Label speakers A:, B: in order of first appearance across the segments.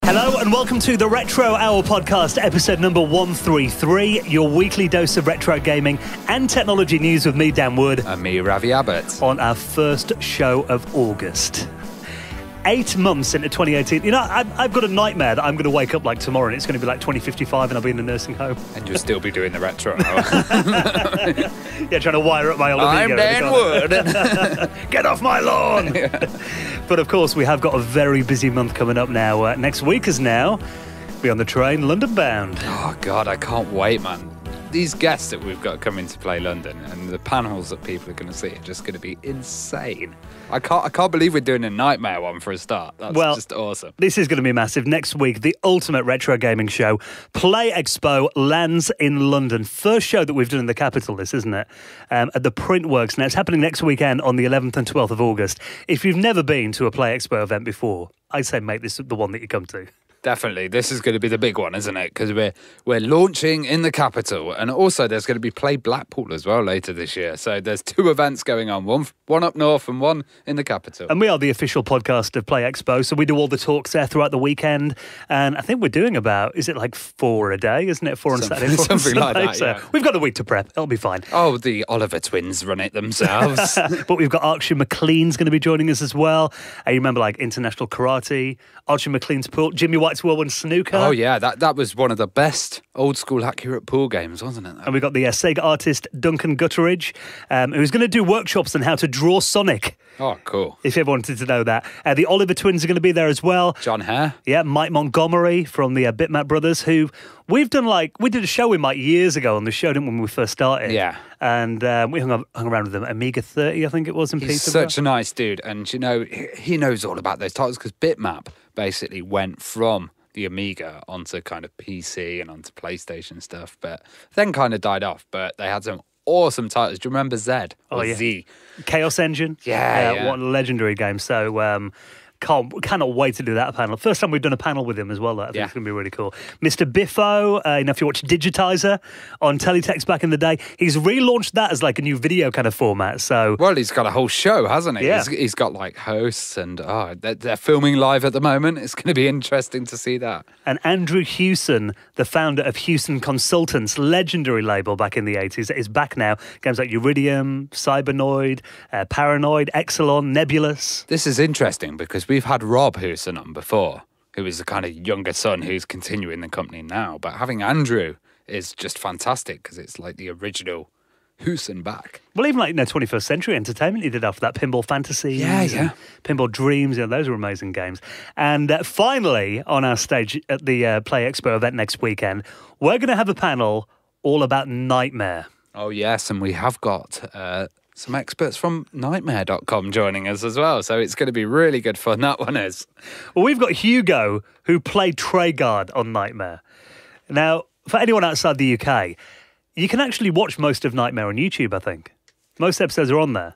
A: Hello and welcome to the Retro Hour podcast, episode number 133, your weekly dose of retro gaming and technology news with me, Dan Wood.
B: And me, Ravi Abbott.
A: On our first show of August. 8 months into 2018. You know, I've got a nightmare that I'm going to wake up like tomorrow and it's going to be like 2055 and I'll be in a nursing home.
B: And you'll still be doing the Retro Hour.
A: Yeah, trying to wire up my old Amiga.
B: I'm Dan Wood.
A: Get off my lawn. Yeah. But of course, we have got a very busy month coming up now. Next week is now be on the train, London bound.
B: Oh, God, I can't wait, man. These guests that we've got coming to play London and the panels that people are going to see are just going to be insane. I can't believe we're doing a Nightmare one for a start. That's just awesome.
A: This is going to be massive. Next week, the ultimate retro gaming show, Play Expo, lands in London. First show that we've done in the capital, this, isn't it? At the Printworks. Now, it's happening next weekend on the 11th and 12th of August. If you've never been to a Play Expo event before, I'd say make this the one that you come to.
B: Definitely. This is going to be the big one, isn't it? Because we're launching in the capital. And also there's going to be Play Blackpool as well later this year. So there's 2 events going on, one up north and one in the capital.
A: And we are the official podcast of Play Expo. So we do all the talks there throughout the weekend. And I think we're doing about, is it like 4 a day? Isn't it 4 on Saturday?
B: Something like that,
A: so
B: yeah.
A: We've got a week to prep. It'll be fine.
B: Oh, the Oliver twins run it themselves.
A: But we've got Archie McLean's going to be joining us as well. You remember like International Karate, Archie McLean's pool, Jimmy White's Whirlwind Snooker.
B: Oh, yeah, that was one of the best old school accurate pool games, wasn't it?
A: And we've got the Sega artist Duncan Gutteridge, who's going to do workshops on how to draw Sonic.
B: Oh, cool.
A: If you ever wanted to know that. The Oliver twins are going to be there as well.
B: John Hare.
A: Yeah, Mike Montgomery from the Bitmap Brothers, who we did a show with Mike years ago on the show, didn't we, when we first started?
B: Yeah.
A: And we hung around with him. Amiga 30, I think it was, in
B: He's
A: Peterborough.
B: such a nice dude. And, you know, he knows all about those titles because Bitmap basically went from the Amiga onto kind of PC and onto PlayStation stuff, but then kind of died off. But they had some awesome titles. Do you remember Zed?
A: Oh, yeah.
B: Z?
A: Chaos Engine.
B: Yeah.
A: What a legendary game. So cannot wait to do that panel. First time we've done a panel with him as well. I think it's going to be really cool. Mr. Biffo, if you watch Digitizer on Teletext back in the day, he's relaunched that as like a new video kind of format. So,
B: well, he's got a whole show, hasn't he?
A: Yeah.
B: He's got like hosts and they're filming live at the moment. It's going to be interesting to see that.
A: And Andrew Hewson, the founder of Hewson Consultants, legendary label back in the 80s, is back now. Games like Iridium, Cybernoid, Paranoid, Exelon, Nebulous.
B: This is interesting because we've had Rob Hewson on before, who is the kind of younger son who's continuing the company now. But having Andrew is just fantastic because it's like the original Hewson back.
A: Well, even like 21st Century Entertainment he did after that, Pinball Fantasies,
B: yeah.
A: Pinball Dreams, those were amazing games. And finally, on our stage at the Play Expo event next weekend, we're going to have a panel all about Nightmare.
B: Oh, yes, and we have got some experts from Nightmare.com joining us as well, so it's going to be really good fun, that one is.
A: Well, we've got Hugo, who played Treguard on Nightmare. Now, for anyone outside the UK, you can actually watch most of Nightmare on YouTube, I think. Most episodes are on there.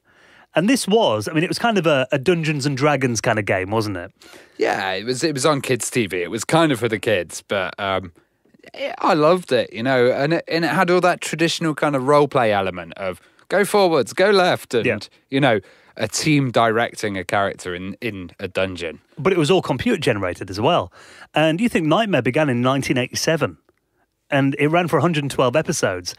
A: And this was, it was kind of a Dungeons and Dragons kind of game, wasn't it?
B: Yeah, it was on kids' TV. It was kind of for the kids, but I loved it, and it had all that traditional kind of role play element of go forwards, go left, and, a team directing a character in a dungeon.
A: But it was all computer-generated as well. And you think Nightmare began in 1987, and it ran for 112 episodes.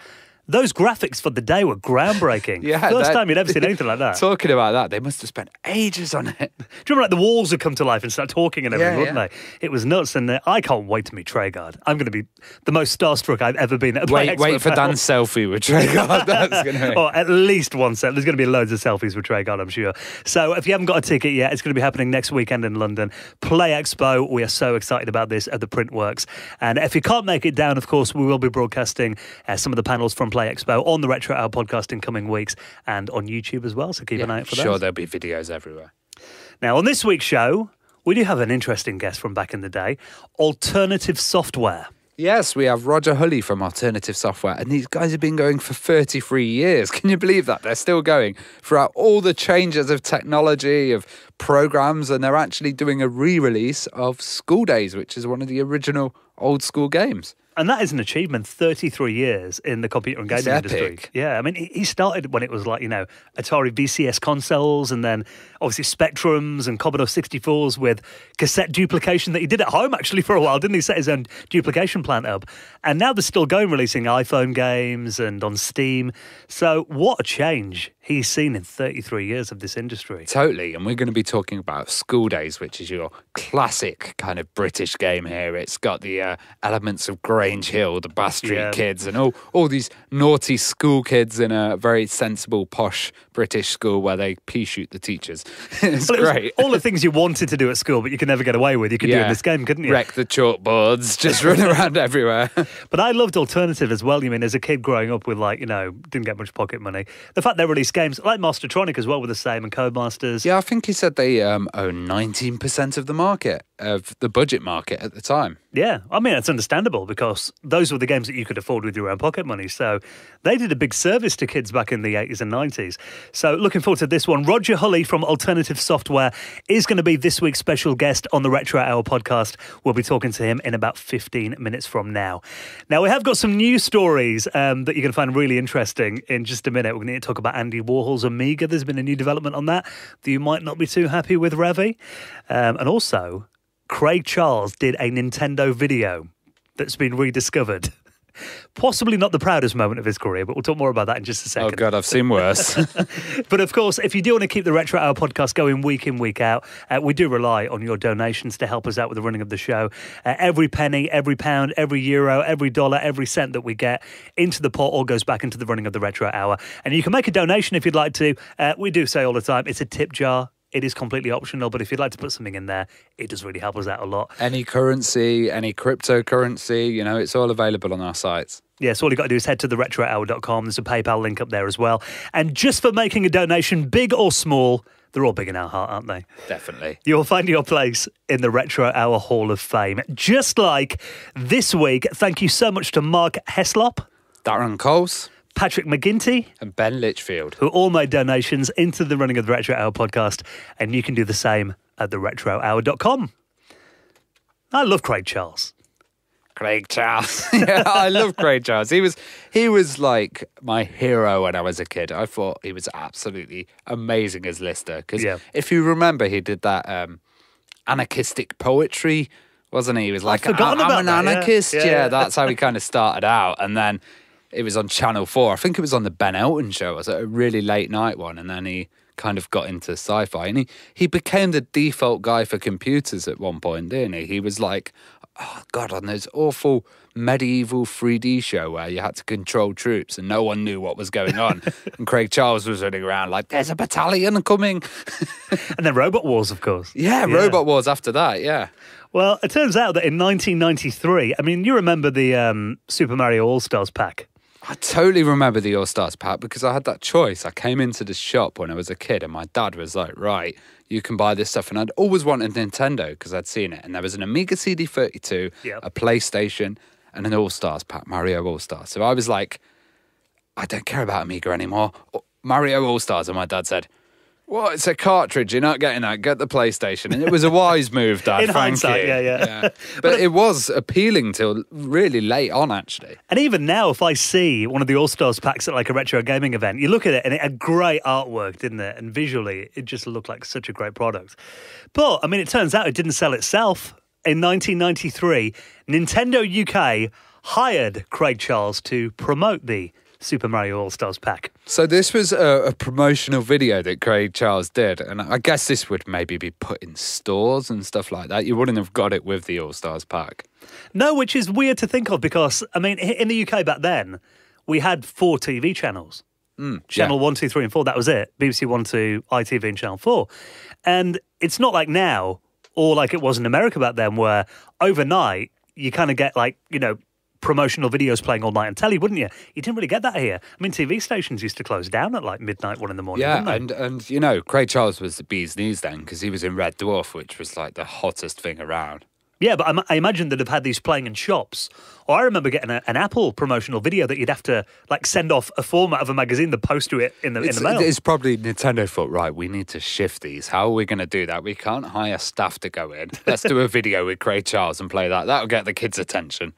A: Those graphics for the day were groundbreaking.
B: Yeah,
A: First time you'd ever seen anything like that.
B: Talking about that, they must have spent ages on it.
A: Do you remember the walls would come to life and start talking and everything, wouldn't they? It was nuts, and I can't wait to meet Treguard. I'm going to be the most starstruck I've ever been at a Play Expo
B: Wait for
A: panel.
B: Dan's selfie with Treguard. That's going to be...
A: Or at least one set. There's going to be loads of selfies with Treguard, I'm sure. So if you haven't got a ticket yet, it's going to be happening next weekend in London. Play Expo. We are so excited about this at the Printworks. And if you can't make it down, of course, we will be broadcasting some of the panels from Play Expo on the Retro Hour podcast in coming weeks and on YouTube as well, so keep an eye out for that.
B: Sure, there'll be videos everywhere.
A: Now, on this week's show, we do have an interesting guest from back in the day, Alternative Software.
B: Yes, we have Roger Hulley from Alternative Software, and these guys have been going for 33 years. Can you believe that? They're still going throughout all the changes of technology, of programs, and they're actually doing a re-release of Schooldays, which is one of the original old school games.
A: And that is an achievement, 33 years in the computer and gaming industry. Yeah, I mean, he started when it was like, Atari VCS consoles and then obviously Spectrums and Commodore 64s with cassette duplication that he did at home actually for a while, didn't he? Set his own duplication plant up. And now they're still going, releasing iPhone games and on Steam. So what a change he's seen in 33 years of this industry.
B: Totally. And we're going to be talking about Schooldays, which is your classic kind of British game here. It's got the elements of Grange Hill, the Bass Street Kids, and all these naughty school kids in a very sensible, posh British school where they pea shoot the teachers. It's great.
A: All the things you wanted to do at school, but you could never get away with, you could do in this game, couldn't you?
B: Wreck the chalkboards, just run around everywhere.
A: But I loved alternative as well. You mean, as a kid growing up with didn't get much pocket money. The fact they released games like Mastertronic as well were the same, and Codemasters.
B: Yeah, I think he said they own 19% of the market, of the budget market at the time.
A: Yeah, I mean, it's understandable because those were the games that you could afford with your own pocket money. So they did a big service to kids back in the 80s and 90s. So looking forward to this one. Roger Hulley from Alternative Software is going to be this week's special guest on the Retro Hour podcast. We'll be talking to him in about 15 minutes from now. Now, we have got some news stories that you're going to find really interesting in just a minute. We're going to talk about Andy Warhol's Amiga. There's been a new development on that you might not be too happy with, Ravi. And also, Craig Charles did a Nintendo video that's been rediscovered. Possibly not the proudest moment of his career, but we'll talk more about that in just a second.
B: Oh, God, I've seen worse.
A: But, of course, if you do want to keep the Retro Hour podcast going week in, week out, we do rely on your donations to help us out with the running of the show. Every penny, every pound, every euro, every dollar, every cent that we get into the pot all goes back into the running of the Retro Hour. And you can make a donation if you'd like to. We do say all the time, it's a tip jar. It is completely optional, but if you'd like to put something in there, it does really help us out a lot.
B: Any currency, any cryptocurrency, it's all available on our sites.
A: Yeah, so all you've got to do is head to theretrohour.com. There's a PayPal link up there as well. And just for making a donation, big or small, they're all big in our heart, aren't they?
B: Definitely.
A: You'll find your place in the Retro Hour Hall of Fame. Just like this week, thank you so much to Mark Heslop,
B: Darren Coles,
A: Patrick McGinty,
B: and Ben Litchfield,
A: who all made donations into the running of the Retro Hour podcast, and you can do the same at theretrohour.com. I love Craig Charles.
B: Craig Charles. Yeah, I love Craig Charles. He was like my hero when I was a kid. I thought he was absolutely amazing as Lister. Because if you remember, he did that anarchistic poetry, wasn't he? He was like, I'm an anarchist. Yeah, that's how he kind of started out. And then it was on Channel 4. I think it was on the Ben Elton show. It was a really late night one. And then he kind of got into sci-fi. And he became the default guy for computers at one point, didn't he? He was like, oh, God, on this awful medieval 3D show where you had to control troops and no one knew what was going on. And Craig Charles was running around like, there's a battalion coming.
A: And then Robot Wars, of course.
B: Yeah, Robot Wars after that, yeah.
A: Well, it turns out that in 1993, I mean, you remember the Super Mario All-Stars pack?
B: I totally remember the All-Stars pack because I had that choice. I came into the shop when I was a kid and my dad was like, right, you can buy this stuff. And I'd always wanted Nintendo because I'd seen it. And there was an Amiga CD32, a PlayStation, and an All-Stars pack, Mario All-Stars. So I was like, I don't care about Amiga anymore. Mario All-Stars. And my dad said, well, it's a cartridge. You're not getting that. Get the PlayStation. And it was a wise move, Dad.
A: In hindsight, yeah.
B: But it was appealing till really late on, actually.
A: And even now, if I see one of the All-Stars packs at like a retro gaming event, you look at it and it had great artwork, didn't it? And visually, it just looked like such a great product. But, I mean, it turns out it didn't sell itself. In 1993, Nintendo UK hired Craig Charles to promote the Super Mario All-Stars pack.
B: So this was a promotional video that Craig Charles did, and I guess this would maybe be put in stores and stuff like that. You wouldn't have got it with the All-Stars pack.
A: No, which is weird to think of because, I mean, in the UK back then, we had 4 TV channels. Channel 1, 2, 3 and 4, that was it. BBC 1, 2, ITV and Channel 4. And it's not like now, or like it was in America back then, where overnight you kind of get like, you know, promotional videos playing all night on telly, wouldn't you? You didn't really get that here. I mean, TV stations used to close down at like midnight, 1 in the morning.
B: Yeah, and you know, Craig Charles was the bee's knees then because he was in Red Dwarf, which was like the hottest thing around.
A: Yeah, but I imagine that have had these playing in shops. Or I remember getting an Apple promotional video that you'd have to like send off a format of a magazine, the post to it in the mail.
B: It's probably Nintendo thought, right, we need to shift these. How are we going to do that? We can't hire staff to go in. Let's do a video with Craig Charles and play that. That'll get the kids' attention.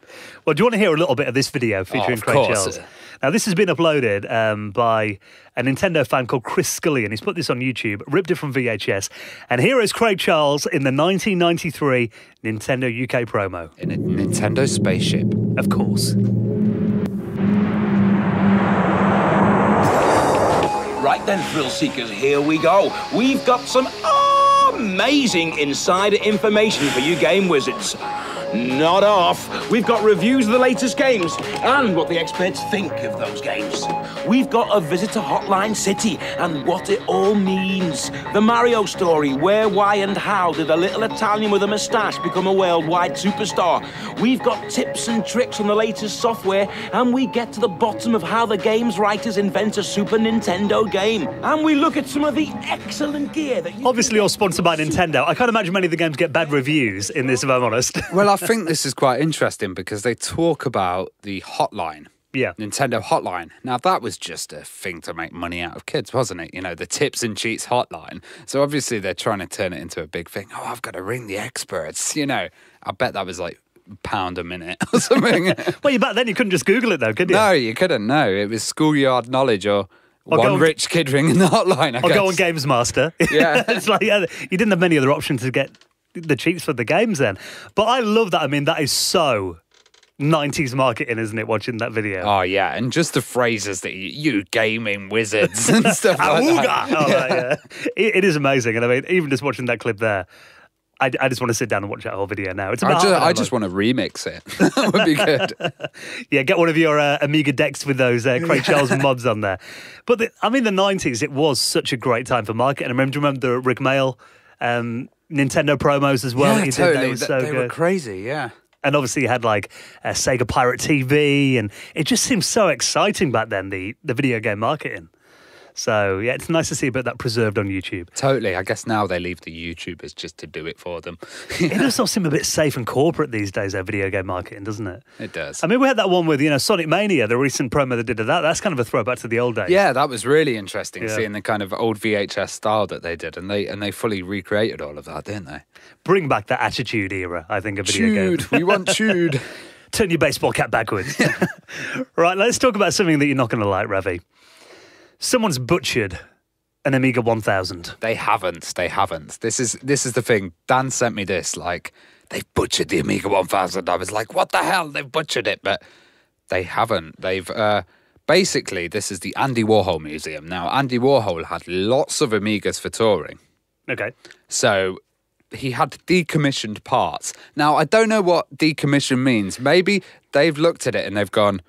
A: Well, do you want to hear a little bit of this video featuring Craig Charles? Now, this has been uploaded by a Nintendo fan called Chris Scully, and he's put this on YouTube, ripped it from VHS. And here is Craig Charles in the 1993 Nintendo UK promo.
B: In a Nintendo spaceship.
A: Of course.
C: Right then, thrill seekers, here we go. We've got some amazing insider information for you game wizards. Not off. We've got reviews of the latest games and what the experts think of those games. We've got a visit to Hotline City and what it all means. The Mario story, where, why and how did a little Italian with a moustache become a worldwide superstar. We've got tips and tricks on the latest software, and we get to the bottom of how the game's writers invent a Super Nintendo game. And we look at some of the excellent gear that you
A: Obviously all sponsored by Nintendo. I can't imagine many of the games get bad reviews in this, if I'm honest.
B: Well, I think this is quite interesting because they talk about the hotline.
A: Yeah.
B: Nintendo hotline. Now, that was just a thing to make money out of kids, wasn't it? You know, the tips and cheats hotline. So obviously they're trying to turn it into a big thing. Oh, I've got to ring the experts. You know, I bet that was like £1 a minute or something.
A: Well, back then you couldn't just Google it though, could you?
B: No, you couldn't. No, it was schoolyard knowledge or one rich kid ringing the hotline, I guess.
A: Or go on Games Master.
B: Yeah.
A: It's like, you didn't have many other options to get the cheats for the games then. But I love that. I mean, that is so 90s marketing, isn't it, watching that video?
B: Oh, yeah. And just the phrases that you gaming wizards and stuff like that.
A: Yeah. It is amazing. And I mean, even just watching that clip there, I just want to sit down and watch that whole video now. It's about
B: I just want to remix it. That would be good.
A: Yeah, get one of your Amiga decks with those Craig Charles mods on there. But the 90s, it was such a great time for marketing. Do you remember the Rick Mail Nintendo promos as well?
B: Yeah, totally.
A: They
B: were crazy, yeah.
A: And obviously you had like Sega Pirate TV, and it just seemed so exciting back then, the video game marketing. So, yeah, it's nice to see a bit of that preserved on YouTube.
B: Totally. I guess now they leave the YouTubers just to do it for them.
A: It does all seem a bit safe and corporate these days, their video game marketing, doesn't it?
B: It does.
A: I mean, we had that one with, Sonic Mania, the recent promo they did of that. That's kind of a throwback to the old days.
B: Yeah, that was really interesting, seeing the kind of old VHS style that they did. And they fully recreated all of that, didn't they?
A: Bring back that Attitude era, I think, of video games.
B: We want chewed.
A: Turn your baseball cap backwards. Right, let's talk about something that you're not going to like, Ravi. Someone's butchered an Amiga 1000.
B: They haven't. This is the thing. Dan sent me this, like, they've butchered the Amiga 1000. I was like, what the hell? They've butchered it. But they haven't. They've, basically, this is the Andy Warhol Museum. Now, Andy Warhol had lots of Amigas for touring.
A: Okay.
B: So he had decommissioned parts. Now, I don't know what decommission means. Maybe they've looked at it and they've gone,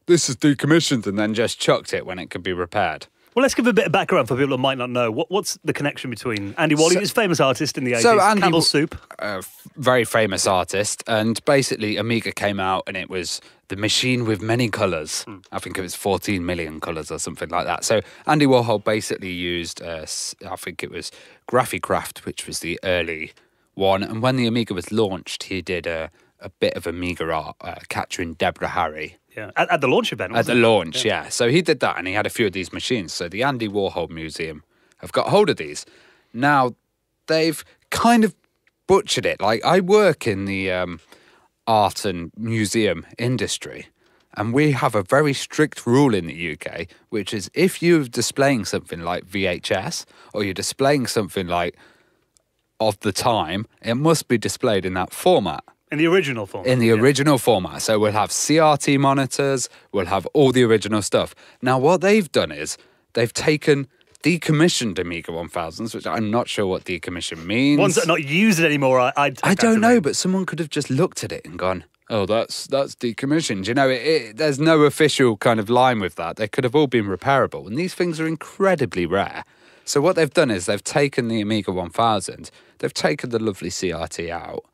B: this is decommissioned, and then just chucked it when it could be repaired.
A: Well, let's give a bit of background for people that might not know. What's the connection between Andy Warhol? He was a famous artist in the 80s.
B: So Andy,
A: Campbell's Soup.
B: Very famous artist. And basically, Amiga came out and it was the machine with many colours. I think it was 14 million colours or something like that. So Andy Warhol basically used, I think it was Graphicraft, which was the early one. And when the Amiga was launched, he did a bit of Amiga art, capturing Deborah Harry.
A: Yeah, at the launch event.
B: At the launch, yeah. So he did that, and he had a few of these machines. So the Andy Warhol Museum have got hold of these. Now, they've kind of butchered it. Like, I work in the art and museum industry, and we have a very strict rule in the UK, which is if you're displaying something like VHS, or you're displaying something like of the time, it must be displayed in that format.
A: In the original format.
B: In the original format. So we'll have CRT monitors, we'll have all the original stuff. Now, what they've done is they've taken decommissioned Amiga 1000s, which I'm not sure what decommission means.
A: Ones that are not used anymore. I
B: don't know, but someone could have just looked at it and gone, oh, that's decommissioned. You know, there's no official kind of line with that. They could have all been repairable. And these things are incredibly rare. So what they've done is they've taken the Amiga 1000, they've taken the lovely CRT out,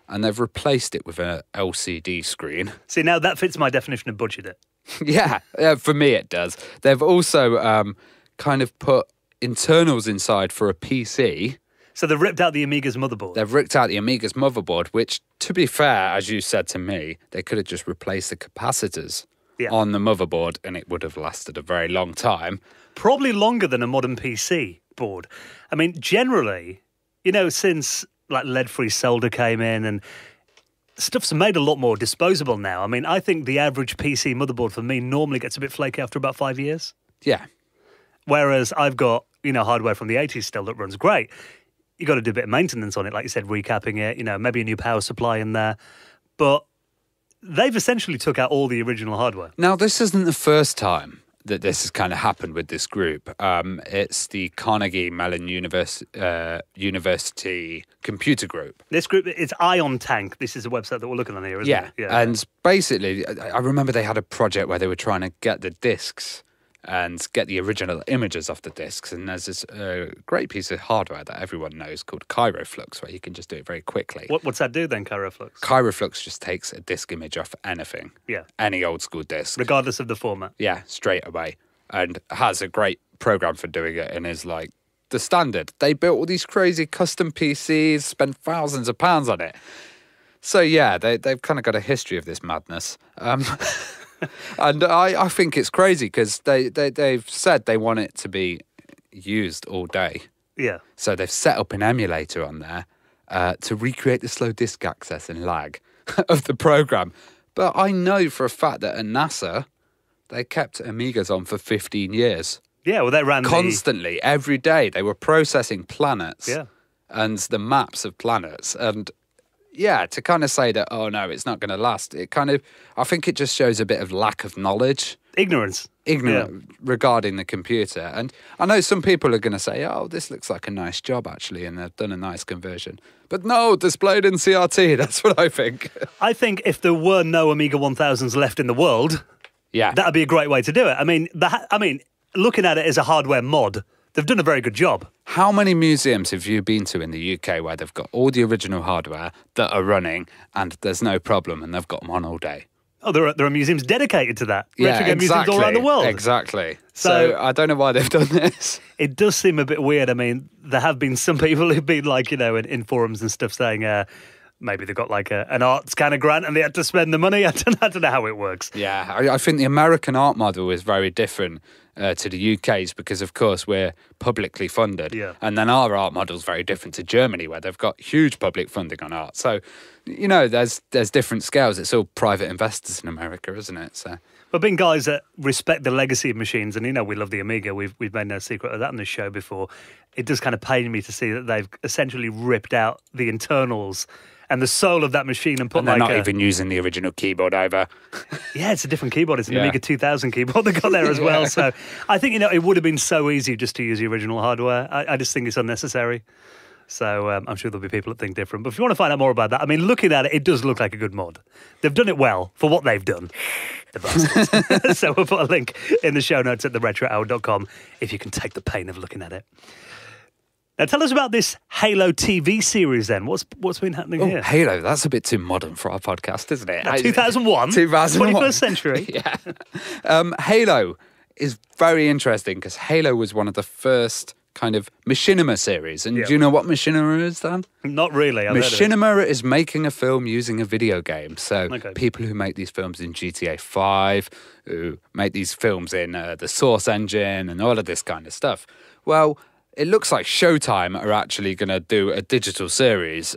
B: and they've replaced it with an LCD screen.
A: See, now that fits my definition of butchered it.
B: Yeah, for me it does. They've also kind of put internals inside for a PC.
A: So they've ripped out the Amiga's motherboard.
B: They've ripped out the Amiga's motherboard, which, to be fair, as you said to me, they could have just replaced the capacitors on the motherboard and it would have lasted a very long time.
A: Probably longer than a modern PC board. I mean, generally, you know, since like lead-free solder came in and stuff's made a lot more disposable now. I mean, I think the average PC motherboard for me normally gets a bit flaky after about 5 years.
B: Yeah.
A: Whereas I've got, you know, hardware from the 80s still that runs great. You got to do a bit of maintenance on it, like you said, recapping it, you know, maybe a new power supply in there. But they've essentially took out all the original hardware.
B: Now, this isn't the first time that this has kind of happened with this group. It's the Carnegie Mellon University Computer Group.
A: This group, it's Ion Tank. This is a website that we're looking on here, isn't it?
B: Yeah, and basically, I remember they had a project where they were trying to get the discs and get the original images off the discs. And there's this great piece of hardware that everyone knows called Kyroflux, where you can just do it very quickly.
A: What's that do then, Kyroflux?
B: Kyroflux just takes a disk image off anything.
A: Yeah.
B: Any old school disc.
A: Regardless of the format.
B: Yeah, straight away. And has a great program for doing it and is like the standard. They built all these crazy custom PCs, spent thousands of pounds on it. So yeah, they've kind of got a history of this madness. And I think it's crazy because they've said they want it to be used all day.
A: Yeah.
B: So they've set up an emulator on there to recreate the slow disk access and lag of the program. But I know for a fact that at NASA, they kept Amigas on for 15 years.
A: Yeah, well, they ran
B: constantly, every day. They were processing planets and the maps of planets. And yeah, to kind of say that, oh no, it's not going to last, it kind of, I think it just shows a bit of lack of knowledge.
A: Ignorance
B: regarding the computer. And I know some people are going to say, oh, this looks like a nice job, actually, and they've done a nice conversion. But no, displayed in CRT, that's what I think.
A: I think if there were no Amiga 1000s left in the world, that'd be a great way to do it. I mean, looking at it as a hardware mod, they've done a very good job.
B: How many museums have you been to in the UK where they've got all the original hardware that are running and there's no problem and they've got them on all day?
A: Oh, there are museums dedicated to that. Retro game museums all around the world.
B: Exactly. So I don't know why they've done this.
A: It does seem a bit weird. I mean, there have been some people who've been like, you know, in forums and stuff saying maybe they've got like an arts kind of grant and they had to spend the money. I don't know how it works.
B: Yeah, I think the American art model is very different to the UK's because, of course, we're publicly funded.
A: Yeah.
B: And then our art model is very different to Germany, where they've got huge public funding on art. So, you know, there's different scales. It's all private investors in America, isn't it? So,
A: but being guys that respect the legacy of machines, and, you know, we love the Amiga. We've made no secret of that on this show before. It does kind of pain me to see that they've essentially ripped out the internals and the soul of that machine and put
B: and they're not even using the original keyboard over.
A: Yeah, it's a different keyboard. It's an Amiga 2000 keyboard they got there as well. So I think, you know, it would have been so easy just to use the original hardware. I just think it's unnecessary. So I'm sure there'll be people that think different. But if you want to find out more about that, I mean, looking at it, it does look like a good mod. They've done it well for what they've done. The bastards. So we'll put a link in the show notes at theretrohour.com if you can take the pain of looking at it. Now, tell us about this Halo TV series then. What's been happening here?
B: Halo, that's a bit too modern for our podcast, isn't it?
A: 2001? 21st century?
B: Yeah. Halo is very interesting because Halo was one of the first kind of machinima series. And do you know what machinima is, Dan?
A: Not really.
B: Machinima is making a film using a video game. So people who make these films in GTA 5, who make these films in the Source engine and all of this kind of stuff. Well, it looks like Showtime are actually going to do a digital series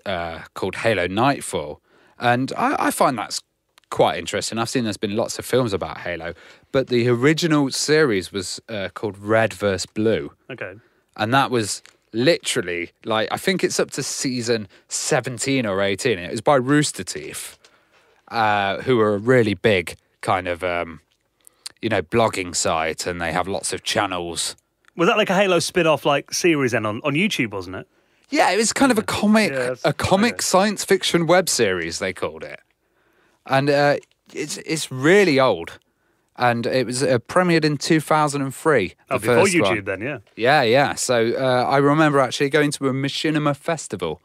B: called Halo Nightfall. And I find that's quite interesting. I've seen there's been lots of films about Halo, but the original series was called Red vs. Blue.
A: Okay.
B: And that was literally, like, I think it's up to season 17 or 18. It was by Rooster Teeth, who are a really big kind of, blogging site, and they have lots of channels.
A: Was that like a Halo spin-off like series then on YouTube, wasn't it?
B: Yeah, it was kind of a comic science fiction web series, they called it. And it's really old. And it was premiered in 2003.
A: Oh, before YouTube then, yeah.
B: Yeah. So I remember actually going to a Machinima festival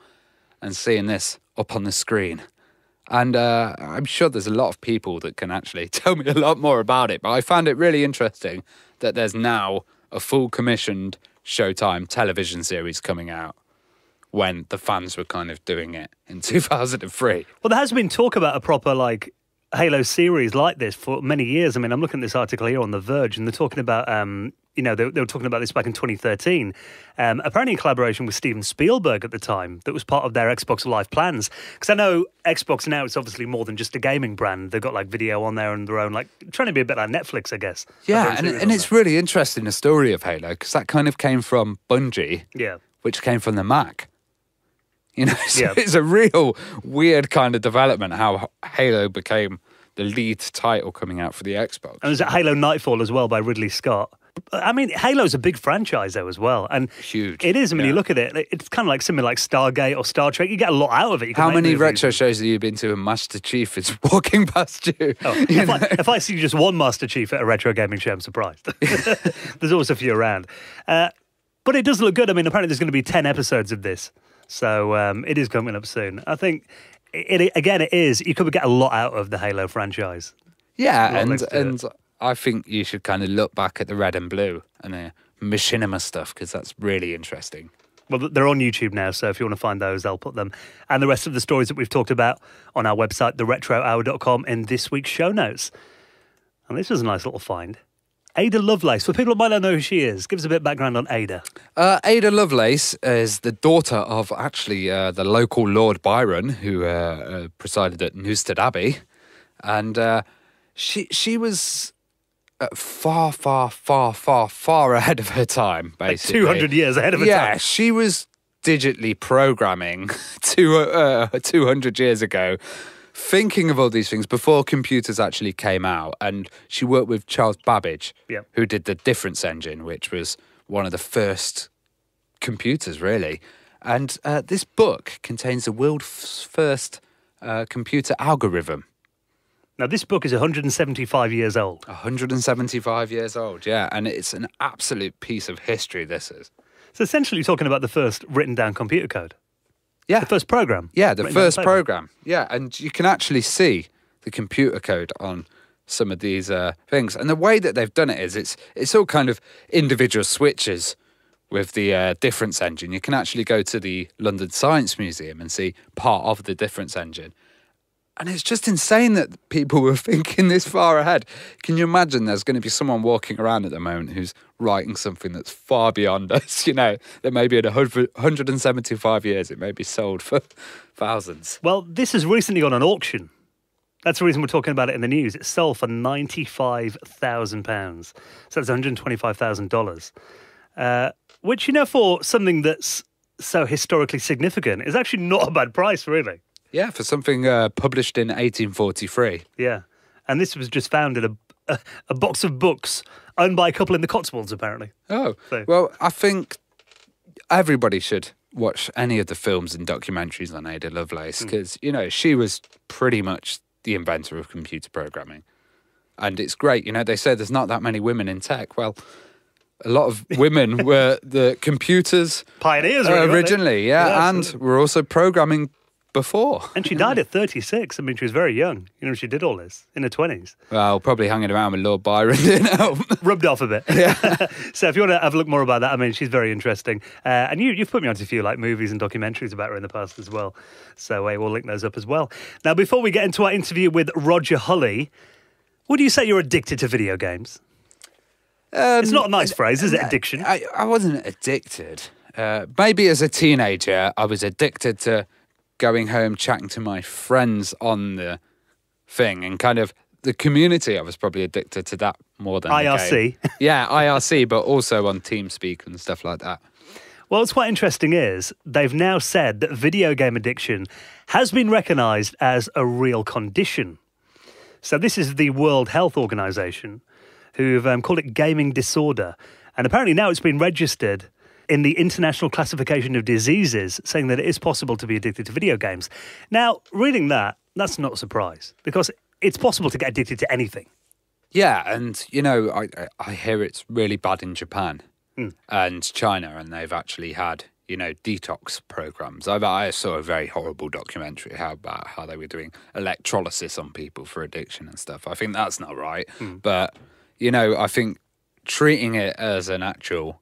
B: and seeing this up on the screen. And I'm sure there's a lot of people that can actually tell me a lot more about it. But I found it really interesting that there's now a full commissioned Showtime television series coming out when the fans were kind of doing it in 2003.
A: Well, there has been talk about a proper, like, Halo series like this for many years. I mean, I'm looking at this article here on The Verge, and they're talking about, they were talking about this back in 2013, apparently in collaboration with Steven Spielberg at the time, that was part of their Xbox Live plans. Because I know Xbox now, it's obviously more than just a gaming brand. They've got, like, video on there and their own, like, trying to be a bit like Netflix, I guess.
B: Yeah, and it's really interesting, the story of Halo, because that kind of came from Bungie, which came from the Mac. You know, so it's a real weird kind of development how Halo became the lead title coming out for the Xbox.
A: And there's Halo Nightfall as well by Ridley Scott. I mean, Halo's a big franchise though as well. And
B: huge.
A: It is. I mean, you look at it, it's kind of like something like Stargate or Star Trek. You get a lot out of it.
B: How many retro shows have you been to and Master Chief is walking past you?
A: Oh, if I see just one Master Chief at a retro gaming show, I'm surprised. There's always a few around. But it does look good. I mean, apparently there's going to be 10 episodes of this. So it is coming up soon. I think, it is. You could get a lot out of the Halo franchise.
B: Yeah, and I think you should kind of look back at the Red and Blue and the machinima stuff, because that's really interesting.
A: Well, they're on YouTube now, so if you want to find those, I'll put them and the rest of the stories that we've talked about on our website, theretrohour.com, in this week's show notes. And this was a nice little find. Ada Lovelace. For people who might not know who she is, give us a bit of background on Ada.
B: Ada Lovelace is the daughter of actually the local Lord Byron, who presided at Newstead Abbey. And she was far ahead of her time, basically.
A: Like 200 years ahead of her time.
B: Yeah, she was digitally programming 200 years ago, thinking of all these things before computers actually came out. And she worked with Charles Babbage, who did the Difference Engine, which was one of the first computers, really. And this book contains the world's first computer algorithm.
A: Now, this book is 175 years old.
B: 175 years old, yeah. And it's an absolute piece of history, this is.
A: So essentially talking about the first written down computer code.
B: Yeah.
A: The first program.
B: Yeah, the first program. Yeah, and you can actually see the computer code on some of these things. And the way that they've done it is it's all kind of individual switches with the Difference Engine. You can actually go to the London Science Museum and see part of the Difference Engine. And it's just insane that people were thinking this far ahead. Can you imagine there's going to be someone walking around at the moment who's writing something that's far beyond us, you know, that maybe in 175 years it may be sold for thousands.
A: Well, this has recently gone on auction. That's the reason we're talking about it in the news. It sold for £95,000. So that's $125,000. Which, you know, for something that's so historically significant is actually not a bad price, really.
B: Yeah, for something published in 1843.
A: Yeah. And this was just found in a box of books owned by a couple in the Cotswolds, apparently.
B: Oh, well, I think everybody should watch any of the films and documentaries on Ada Lovelace because, you know, she was pretty much the inventor of computer programming. And it's great. You know, they say there's not that many women in tech. Well, a lot of women were the computers
A: pioneers really,
B: originally, yeah, and were also programming before.
A: And she died at 36. I mean, she was very young. You know, she did all this in her 20s.
B: Well, probably hanging around with Lord Byron, you know.
A: Rubbed off a bit.
B: Yeah.
A: So if you want to have a look more about that, I mean, she's very interesting. And you've put me onto a few like movies and documentaries about her in the past as well. So we'll link those up as well. Now, before we get into our interview with Roger Hulley, would you say you're addicted to video games? It's not a nice phrase, is it, addiction?
B: I wasn't addicted. Maybe as a teenager, I was addicted to going home, chatting to my friends on the thing, and kind of the community. I was probably addicted to that more than
A: IRC.
B: The game. Yeah, IRC, but also on TeamSpeak and stuff like that.
A: Well, what's quite interesting is they've now said that video game addiction has been recognised as a real condition. So this is the World Health Organization who've called it gaming disorder. And apparently now it's been registered in the International Classification of Diseases, saying that it is possible to be addicted to video games. Now, reading that, that's not a surprise, because it's possible to get addicted to anything.
B: Yeah, and, you know, I hear it's really bad in Japan and China, and they've actually had, you know, detox programs. I saw a very horrible documentary about how they were doing electrolysis on people for addiction and stuff. I think that's not right. But, you know, I think treating it as an actual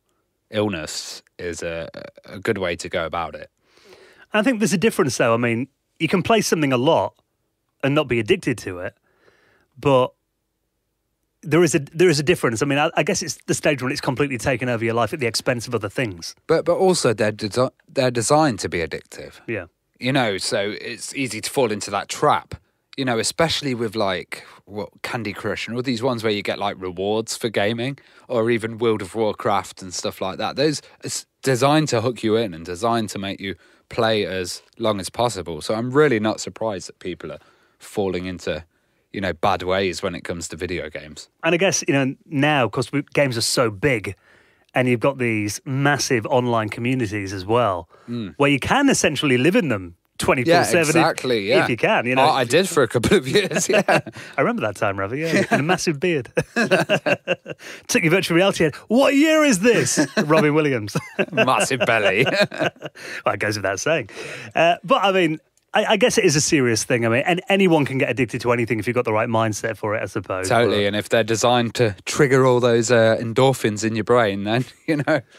B: illness is a good way to go about it.
A: I think there's a difference, though. I mean, you can play something a lot and not be addicted to it, but there is a difference. I mean, I guess it's the stage when it's completely taken over your life at the expense of other things.
B: But also they're designed to be addictive.
A: Yeah.
B: So it's easy to fall into that trap. Especially with like Candy Crush and all these ones where you get like rewards for gaming, or even World of Warcraft and stuff like that. It's designed to hook you in and designed to make you play as long as possible. So I'm really not surprised that people are falling into, bad ways when it comes to video games.
A: And I guess, now, because games are so big and you've got these massive online communities as well, where you can essentially live in them 24/7.
B: Yeah, exactly,
A: if you can.
B: I did for a couple of years, yeah.
A: I remember that time, Ravi, yeah, and a massive beard. Took your virtual reality head. What year is this? Robin Williams.
B: Massive belly.
A: Well, it goes without saying. But, I mean, I guess it is a serious thing. I mean, and anyone can get addicted to anything if you've got the right mindset for it, I suppose.
B: Totally, and if they're designed to trigger all those endorphins in your brain, then,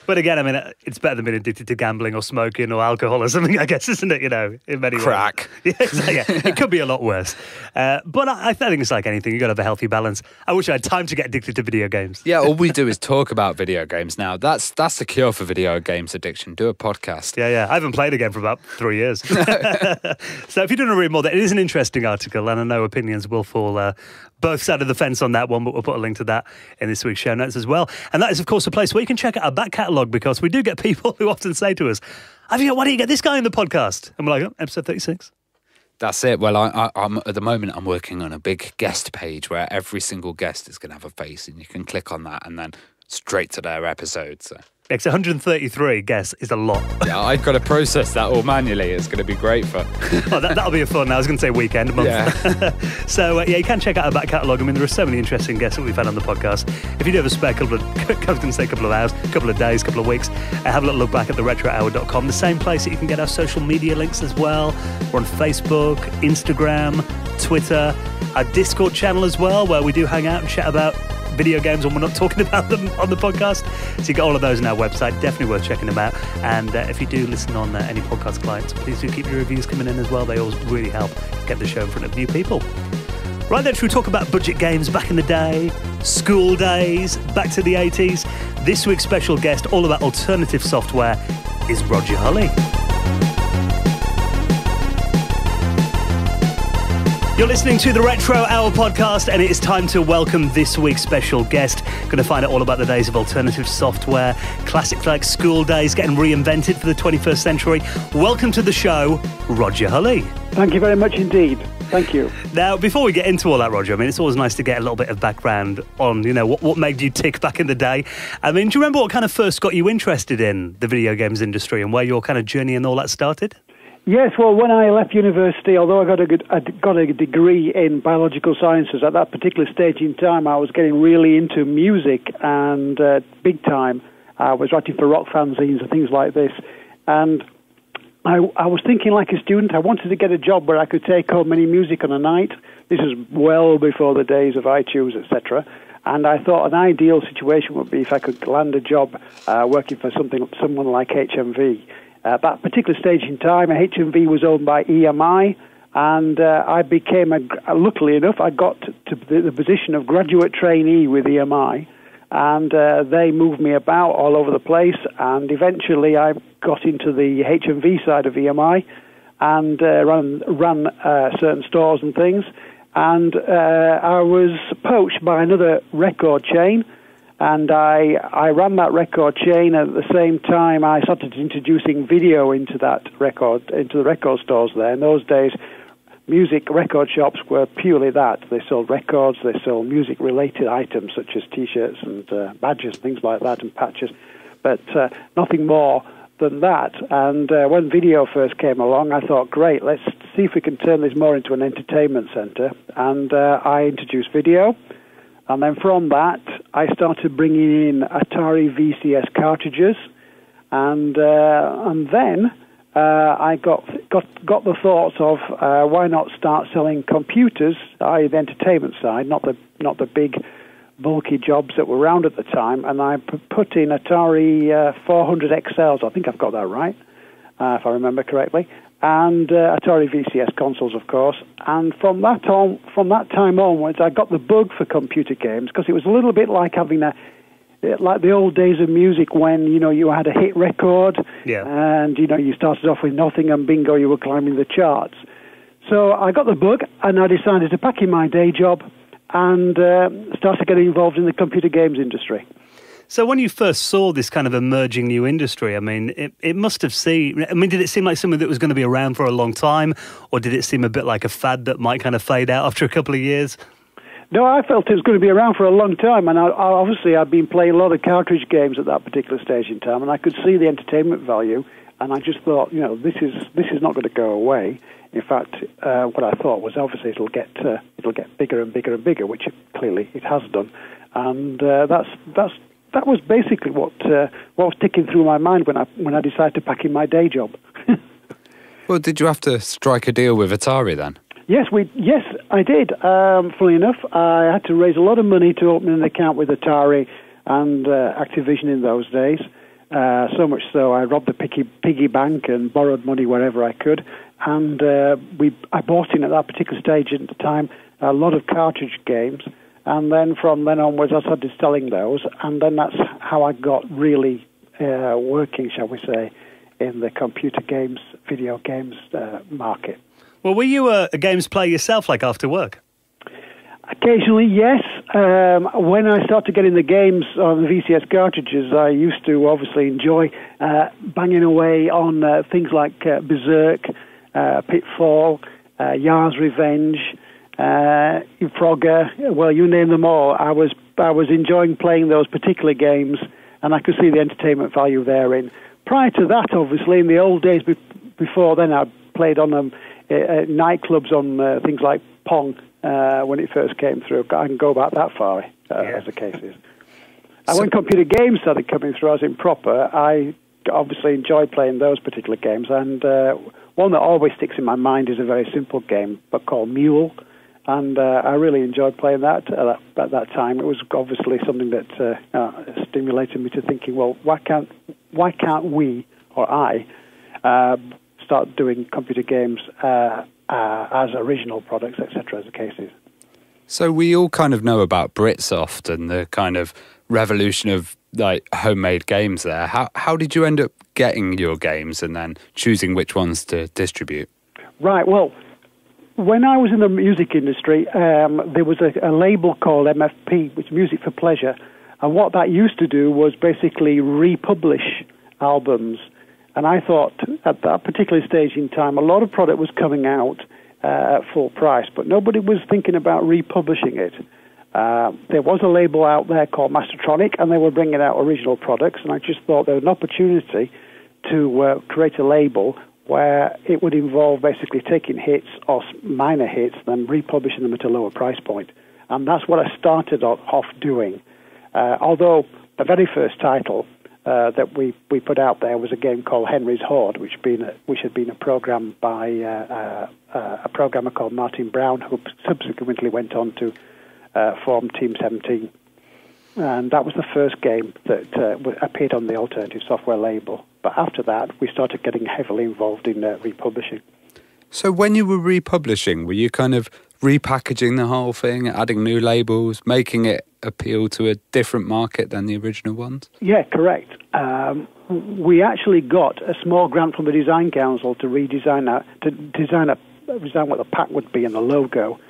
A: But again, I mean, it's better than being addicted to gambling or smoking or alcohol or something, I guess, isn't it, in many ways.
B: Crack.
A: Yeah, it could be a lot worse. But I think it's like anything. You've got to have a healthy balance. I wish I had time to get addicted to video games.
B: Yeah, all we do is talk about video games now. That's the cure for video games addiction. Do a podcast.
A: Yeah. I haven't played again for about 3 years. So if you don't want to read more, it is an interesting article, and I know opinions will fall both sides of the fence on that one, but we'll put a link to that in this week's show notes as well. And that is, of course, a place where you can check out our back catalogue, because we do get people who often say to us, why don't you get this guy in the podcast? And we're like, episode 36.
B: That's it. Well, I'm at the moment, I'm working on a big guest page where every single guest is going to have a face, and you can click on that and then straight to their episode. So.
A: It's 133 guests is a lot.
B: Yeah, I've got to process that all manually. It's going to be great fun.
A: That'll be a fun. I was going to say weekend, month.
B: Yeah.
A: So, you can check out our back catalogue. I mean, there are so many interesting guests that we've had on the podcast. If you do have a spare couple of hours, couple of days, couple of weeks, have a little look back at theretrohour.com, the same place that you can get our social media links as well. We're on Facebook, Instagram, Twitter, our Discord channel as well, where we do hang out and chat about video games when we're not talking about them on the podcast. So you got all of those on our website. Definitely worth checking them out. And if you do listen on any podcast clients, please do keep your reviews coming in as well. They always really help get the show in front of new people. Right then, should we talk about budget games back in the day, school days, back to the 80s? This week's special guest, all about alternative software, is Roger Hulley. You're listening to the Retro Hour podcast, and it is time to welcome this week's special guest. Going to find out all about the days of alternative software, classics like School Days getting reinvented for the 21st century. Welcome to the show, Roger Hulley.
D: Thank you very much indeed. Thank you.
A: Now, before we get into all that, Roger, I mean, it's always nice to get a little bit of background on, what made you tick back in the day. I mean, do you remember what kind of first got you interested in the video games industry and where your kind of journey and all that started?
D: Yes, well, when I left university, although I got a degree in biological sciences, at that particular stage in time, I was getting really into music and big time. I was writing for rock fanzines and things like this. And I was thinking like a student, I wanted to get a job where I could take home any music on a night. This is well before the days of iTunes, etc. And I thought an ideal situation would be if I could land a job working for someone like HMV. At that particular stage in time, HMV was owned by EMI, and I became, luckily enough, I got to the position of graduate trainee with EMI, and they moved me about all over the place, and eventually I got into the HMV side of EMI and ran certain stores and things, and I was poached by another record chain. And I ran that record chain. At the same time, I started introducing video into the record stores there. In those days, music record shops were purely that. They sold records, they sold music-related items such as T-shirts and badges, things like that, and patches, but nothing more than that. And when video first came along, I thought, great, let's see if we can turn this more into an entertainment center. And I introduced video. And then from that, I started bringing in Atari VCS cartridges, and then I got the thoughts of why not start selling computers, i.e. the entertainment side, not the big bulky jobs that were around at the time. And I put in Atari 400 XLs. I think I've got that right. if I remember correctly, and Atari VCS consoles, of course. And from that time onwards, I got the bug for computer games, because it was a little bit like having like the old days of music when, you had a hit record, and, you started off with nothing, and bingo, you were climbing the charts. So I got the bug, and I decided to pack in my day job and started getting involved in the computer games industry.
A: So when you first saw this kind of emerging new industry, I mean, it must have did it seem like something that was going to be around for a long time, or did it seem a bit like a fad that might kind of fade out after a couple of years?
D: No, I felt it was going to be around for a long time, and I'd been playing a lot of cartridge games at that particular stage in time, and I could see the entertainment value, and I just thought, this is not going to go away. In fact, what I thought was obviously it'll get bigger and bigger and bigger, which clearly it has done, and that was basically what was ticking through my mind when I decided to pack in my day job.
B: Well, did you have to strike a deal with Atari then?
D: Yes, I did. Funnily enough, I had to raise a lot of money to open an account with Atari and Activision in those days. So much so, I robbed the piggy bank and borrowed money wherever I could. And I bought in at that particular stage at the time a lot of cartridge games. And then from then onwards, I started selling those. And then that's how I got really working, shall we say, in the computer games, video games market.
A: Well, were you a games player yourself, like after work?
D: Occasionally, yes. When I started getting the games on the VCS cartridges, I used to obviously enjoy banging away on things like Berserk, Pitfall, Yar's Revenge, Frogger. Well, you name them all. I was enjoying playing those particular games, and I could see the entertainment value therein. Prior to that, obviously, in the old days before then, I played on nightclubs on things like Pong when it first came through. I can go back that far, as the case is. And when computer games started coming through as in proper, I obviously enjoyed playing those particular games. And one that always sticks in my mind is a very simple game, but called Mule. And I really enjoyed playing that at that time. It was obviously something that stimulated me to thinking, well, why can't we, or I, start doing computer games as original products, etc., as the case is.
B: So we all kind of know about Britsoft and the kind of revolution of like homemade games there. How did you end up getting your games and then choosing which ones to distribute? Right,
D: well, when I was in the music industry, there was a label called MFP, which is Music for Pleasure, and what that used to do was basically republish albums. And I thought at that particular stage in time, a lot of product was coming out at full price, but nobody was thinking about republishing it. There was a label out there called Mastertronic, and they were bringing out original products, and I just thought there was an opportunity to create a label where it would involve basically taking hits or minor hits and republishing them at a lower price point. And that's what I started off doing. Although the very first title that we put out there was a game called Henry's Horde, which had been a program by a programmer called Martin Brown, who subsequently went on to form Team 17. And that was the first game that appeared on the Alternative Software label. But after that, we started getting heavily involved in republishing.
B: So when you were republishing, were you kind of repackaging the whole thing, adding new labels, making it appeal to a different market than the original ones?
D: Yeah, correct. We actually got a small grant from the Design Council to design what the pack would be and the logo.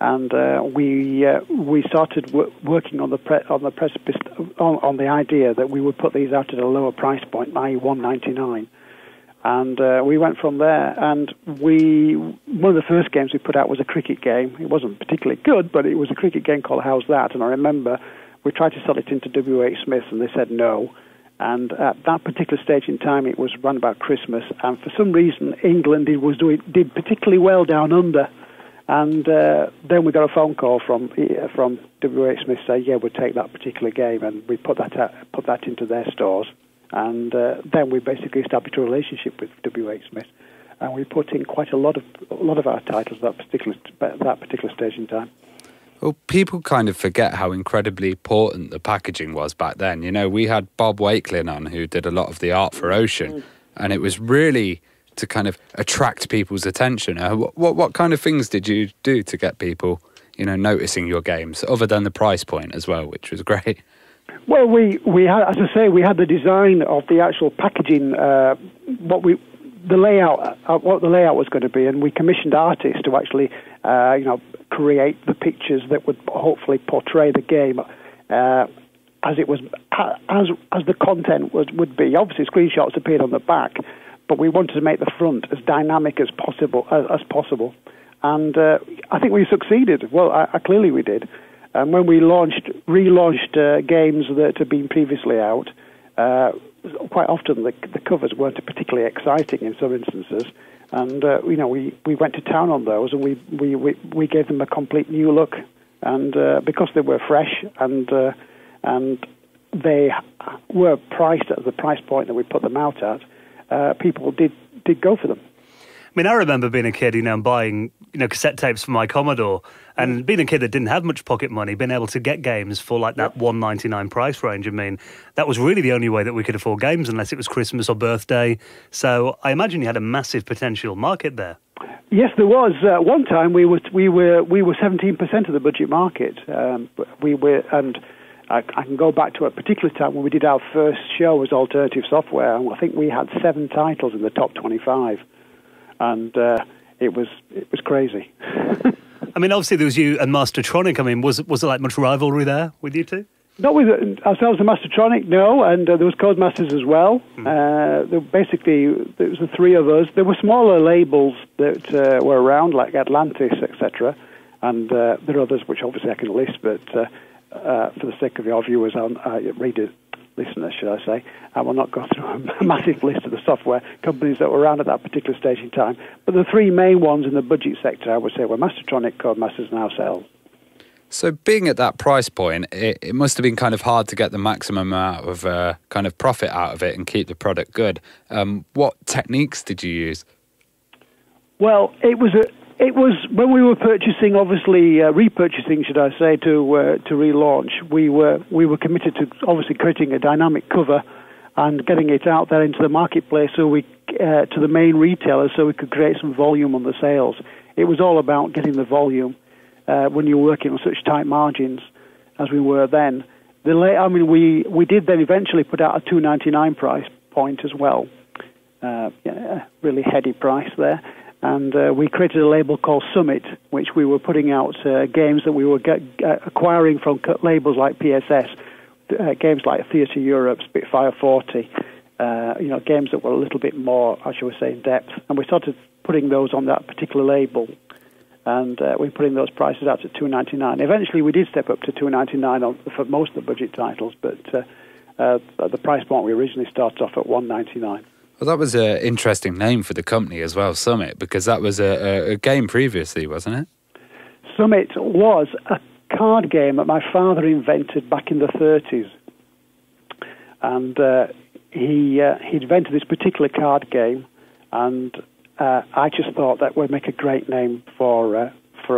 D: And we started working on the precipice on the idea that we would put these out at a lower price point, i.e. $1.99. And we went from there. And one of the first games we put out was a cricket game. It wasn't particularly good, but it was a cricket game called How's That? And I remember we tried to sell it into W.H. Smith, and they said no. And at that particular stage in time, it was run about Christmas. And for some reason, England did particularly well down under. And then we got a phone call from W.H. Smith saying, yeah, we'll take that particular game, and we put that into their stores. And then we basically established a relationship with W.H. Smith, and we put in quite a lot of our titles at that particular stage in time.
B: Well, people kind of forget how incredibly important the packaging was back then. You know, we had Bob Wakelin on, who did a lot of the art for Ocean, and it was really to kind of attract people's attention. What kind of things did you do to get people, noticing your games, other than the price point as well, which was great?
D: Well, we had, as I say, we had the design of the actual packaging, what the layout was going to be, and we commissioned artists to actually, create the pictures that would hopefully portray the game as it was, as the content would be. Obviously, screenshots appeared on the back, but we wanted to make the front as dynamic as possible, and I think we succeeded. Well, clearly we did. And when we relaunched games that had been previously out, quite often the covers weren't particularly exciting in some instances, and we went to town on those, and we gave them a complete new look, and because they were fresh and they were priced at the price point that we put them out at, people did go for them.
A: I mean, I remember being a kid, and buying, cassette tapes for my Commodore, and being a kid that didn't have much pocket money, being able to get games for like that $1.99 price range. I mean, that was really the only way that we could afford games, unless it was Christmas or birthday. So I imagine you had a massive potential market there.
D: Yes, there was. One time we were 17% of the budget market. I can go back to a particular time when we did our first show as alternative software, and I think we had 7 titles in the top 25. And it was crazy.
A: I mean, obviously there was you and Mastertronic. I mean, was there like much rivalry there with you two?
D: Not with ourselves and Mastertronic, no. And there was Codemasters as well. Basically, there was the 3 of us. There were smaller labels that were around, like Atlantis, etc. And there are others which obviously I can list, but for the sake of your viewers, listeners, should I say, I will not go through a massive list of the software companies that were around at that particular stage in time. But the 3 main ones in the budget sector, I would say, were Mastertronic, Codemasters, and ourselves.
B: So being at that price point, it must have been kind of hard to get the maximum amount of kind of profit out of it and keep the product good. What techniques did you use?
D: Well, it was when we were purchasing, obviously repurchasing, should I say, to relaunch. We were committed to obviously creating a dynamic cover and getting it out there into the marketplace, so we to the main retailers, so we could create some volume on the sales. It was all about getting the volume when you're working on such tight margins as we were then. We did then eventually put out a $2.99 price point as well. Really heady price there. And we created a label called Summit, which we were putting out games that we were acquiring from labels like PSS, games like Theatre Europe, Spitfire 40, games that were a little bit more, I should say, in depth. And we started putting those on that particular label, and we're putting those prices out at $2.99. Eventually, we did step up to $2.99 for most of the budget titles, but at the price point, we originally started off at $1.99.
B: Well, that was an interesting name for the company as well, Summit, because that was a game previously, wasn't it?
D: Summit was a card game that my father invented back in the 30s. And he invented this particular card game, and I just thought that would make a great name for a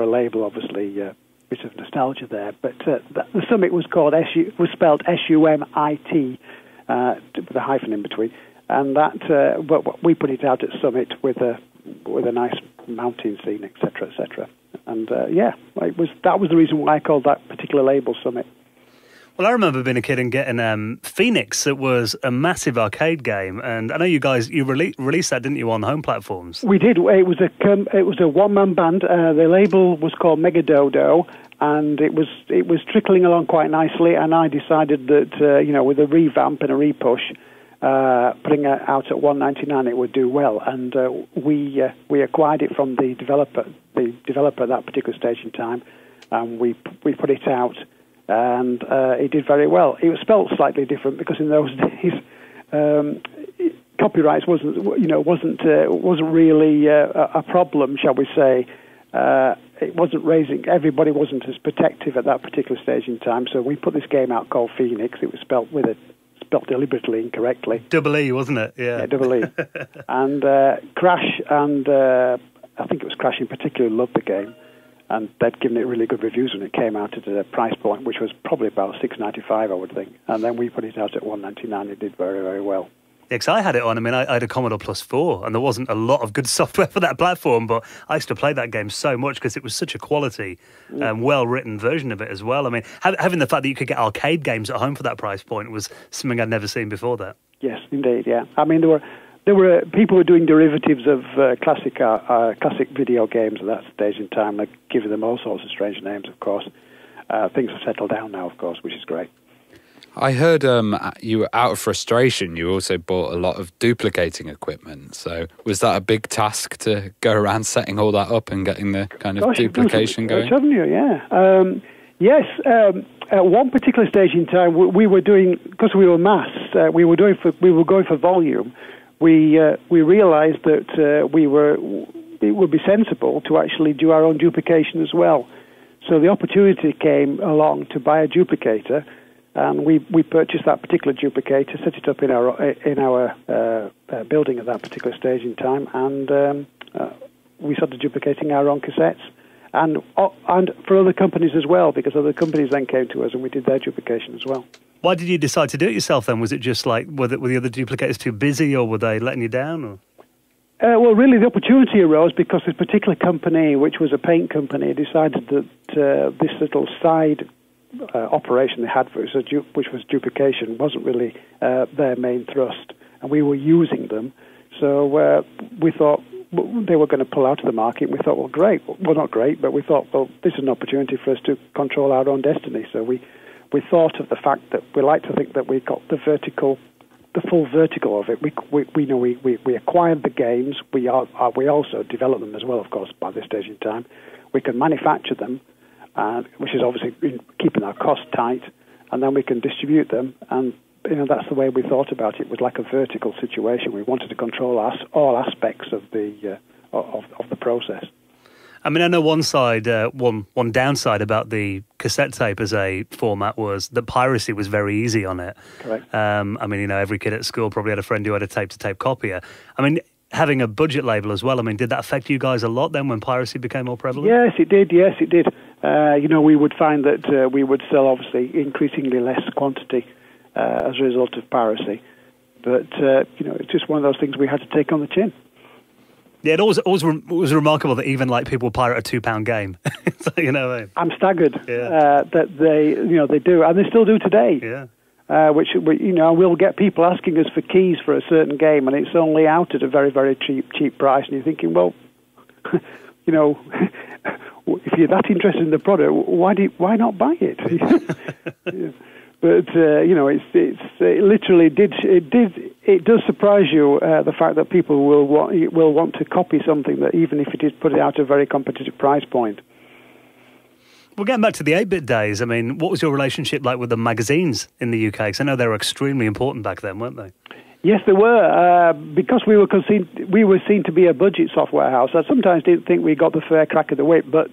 D: label, obviously, a bit of nostalgia there. But the Summit was spelled S-U-M-I-T, with a hyphen in between. And but we put it out at Summit with a nice mountain scene, etc., etc. And that was the reason why I called that particular label Summit.
A: Well, I remember being a kid and getting Pheenix. It was a massive arcade game, and I know you guys released that, didn't you, on home platforms?
D: We did. It was a one-man band. The label was called Mega Dodo, and it was trickling along quite nicely. And I decided that with a revamp and a repush, putting it out at $1.99, it would do well, and we acquired it from the developer at that particular stage in time, and we put it out, and it did very well. It was spelled slightly different because in those days copyrights wasn't really a problem, shall we say. It wasn't everybody wasn't as protective at that particular stage in time, so we put this game out called Pheenix. It was spelled deliberately incorrectly. Double E, wasn't it? Yeah, double E. And Crash and I think it was Crash in particular loved the game, and they'd given it really good reviews when it came out at a price point which was probably about $6.95, I would think. And then we put it out at $1.99. It did very, very well.
A: Yeah, 'cause I had it on. I mean, I had a Commodore Plus 4, and there wasn't a lot of good software for that platform, but I used to play that game so much because it was such a quality, well-written version of it as well. I mean, having the fact that you could get arcade games at home for that price point was something I'd never seen before that.
D: Yes, indeed, yeah. I mean, there were people were doing derivatives of classic video games at that stage in time, like giving them all sorts of strange names, of course. Things have settled down now, of course, which is great.
B: I heard you were out of frustration. You also bought a lot of duplicating equipment. So was that a big task to go around setting all that up and getting the kind of duplication going?
D: Haven't you? Yeah. Yes. At one particular stage in time, we were doing, because we were mass, we were going for volume. We realised that it would be sensible to actually do our own duplication as well. So the opportunity came along to buy a duplicator. And we purchased that particular duplicator, set it up in our building at that particular stage in time, and we started duplicating our own cassettes, and for other companies as well, because other companies then came to us and we did their duplication as well.
A: Why did you decide to do it yourself then? Was it just like, were the other duplicators too busy, or were they letting you down? Or?
D: Well, really, the opportunity arose because this particular company, which was a paint company, decided that this little side operation they had, which was duplication, wasn't really their main thrust, and we were using them. So we thought they were going to pull out of the market. We thought, well, great. Well, not great, but we thought, well, this is an opportunity for us to control our own destiny. So we thought of the fact that we like to think that we got the full vertical of it. We acquired the games. We also developed them as well, of course, by this stage in time. We can manufacture them, which is obviously keeping our costs tight, and then we can distribute them. And that's the way we thought about it. It was like a vertical situation. We wanted to control all aspects of the process.
A: I mean, I know one downside about the cassette tape as a format was that piracy was very easy on it.
D: Correct.
A: I mean, every kid at school probably had a friend who had a tape-to-tape copier. I mean, having a budget label as well, I mean, did that affect you guys a lot then when piracy became more prevalent?
D: Yes, it did. We would find that we would sell, obviously, increasingly less quantity as a result of piracy. But, it's just one of those things we had to take on the chin.
A: Yeah, it was remarkable that even like people pirate a £2 game. So,
D: I'm staggered that they do, and they still do today.
A: Yeah.
D: Which we'll get people asking us for keys for a certain game, and it's only out at a very, very cheap price. And you're thinking, well, if you're that interested in the product, why not buy it? Yeah. But it literally it does surprise you the fact that people will want to copy something that even if it is put out at a very competitive price point.
A: Well, getting back to the 8-bit days, I mean, what was your relationship like with the magazines in the UK? Because I know they were extremely important back then, weren't they?
D: Yes, they were. Because we were seen to be a budget software house. I sometimes didn't think we got the fair crack of the whip, but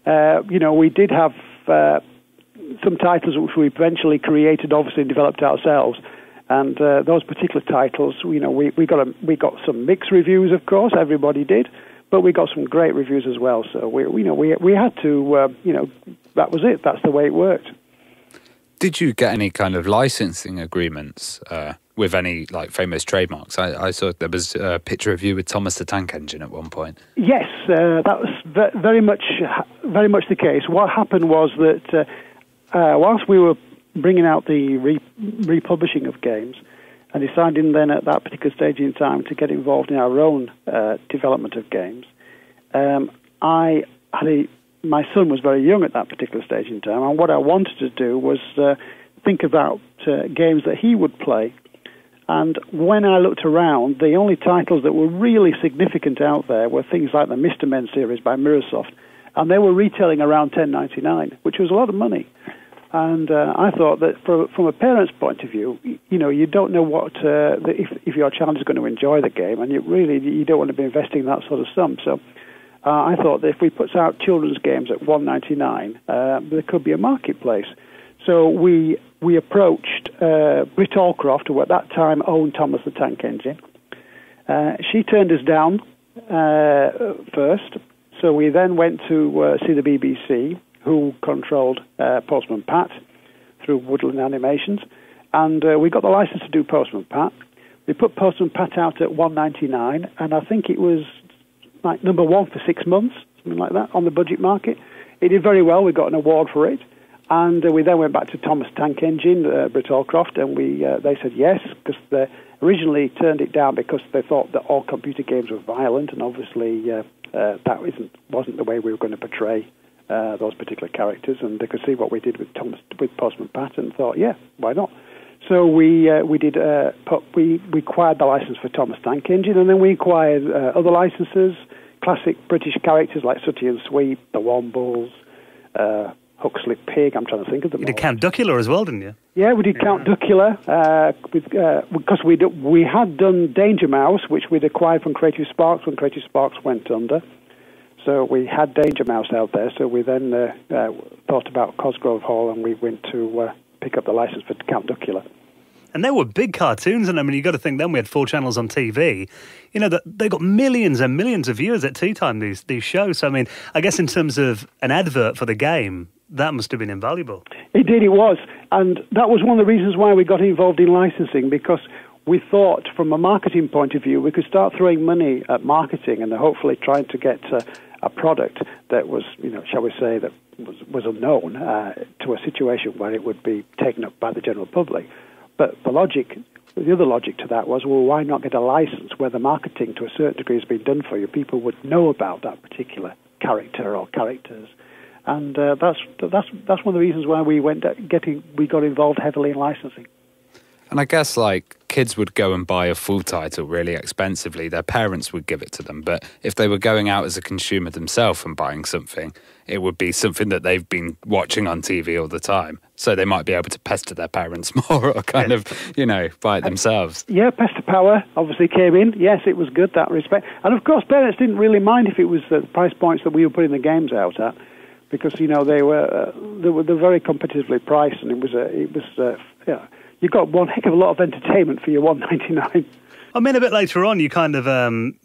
D: we did have some titles which we eventually created, obviously, and developed ourselves. And those particular titles, we got some mixed reviews, of course, everybody did, but we got some great reviews as well. So we had to, that was it. That's the way it worked.
B: Did you get any kind of licensing agreements with any like famous trademarks? I saw there was a picture of you with Thomas the Tank Engine at one point.
D: Yes, that was very much the case. What happened was that whilst we were bringing out the republishing of games, and deciding then at that particular stage in time to get involved in our own development of games, my son was very young at that particular stage in time, and what I wanted to do was think about games that he would play. And when I looked around, the only titles that were really significant out there were things like the Mr. Men series by Mirrorsoft, and they were retailing around $10.99, which was a lot of money. And I thought that from a parent's point of view, you don't know what if your child is going to enjoy the game, and you don't want to be investing that sort of sum. So I thought that if we put out children's games at $1.99, there could be a marketplace. So we approached Britt Allcroft, who at that time owned Thomas the Tank Engine. She turned us down first, so we then went to see the BBC, who controlled Postman Pat through Woodland Animations, and we got the license to do Postman Pat. We put Postman Pat out at $1.99, and I think it was like number one for 6 months, something like that, on the budget market. It did very well. We got an award for it. And we then went back to Thomas Tank Engine, Britt Allcroft, and they said yes, because they originally turned it down because they thought that all computer games were violent, and obviously that wasn't the way we were going to portray those particular characters. And they could see what we did with Postman Pat and thought, yeah, why not? So we acquired the license for Thomas Tank Engine, and then we acquired other licenses, classic British characters like Sooty and Sweep, the Wombles, Huxley Pig. I'm trying to think of them.
A: You did Count Duckula as well, didn't you?
D: Yeah, we did Count Duckula because we had done Danger Mouse, which we'd acquired from Creative Sparks when Creative Sparks went under. So we had Danger Mouse out there. So we then thought about Cosgrove Hall, and we went to pick up the license for Count Duckula.
A: And they were big cartoons, and I mean, you got to think then we had 4 channels on TV. You know, that they got millions and millions of viewers at tea time, these shows. So, I mean, I guess in terms of an advert for the game, that must have been invaluable.
D: It did, it was. And that was one of the reasons why we got involved in licensing, because we thought from a marketing point of view, we could start throwing money at marketing and hopefully trying to get a product that was, you know, shall we say, that was unknown to a situation where it would be taken up by the general public. But the other logic to that was, well, why not get a license where the marketing to a certain degree has been done for you? People would know about that particular character or characters. And that's one of the reasons why we got involved heavily in licensing.
B: And I guess, like, kids would go and buy a full title really expensively. Their parents would give it to them. But if they were going out as a consumer themselves and buying something, it would be something that they've been watching on TV all the time. So they might be able to pester their parents more or kind of, you know, buy it themselves. Yeah,
D: pester power obviously came in. Yes, it was good, that respect. And, of course, parents didn't really mind if it was the price points that we were putting the games out at, because, you know, they were very competitively priced, and it was you got one heck of a lot of entertainment for your $1.99.
A: I mean, a bit later on, you kind of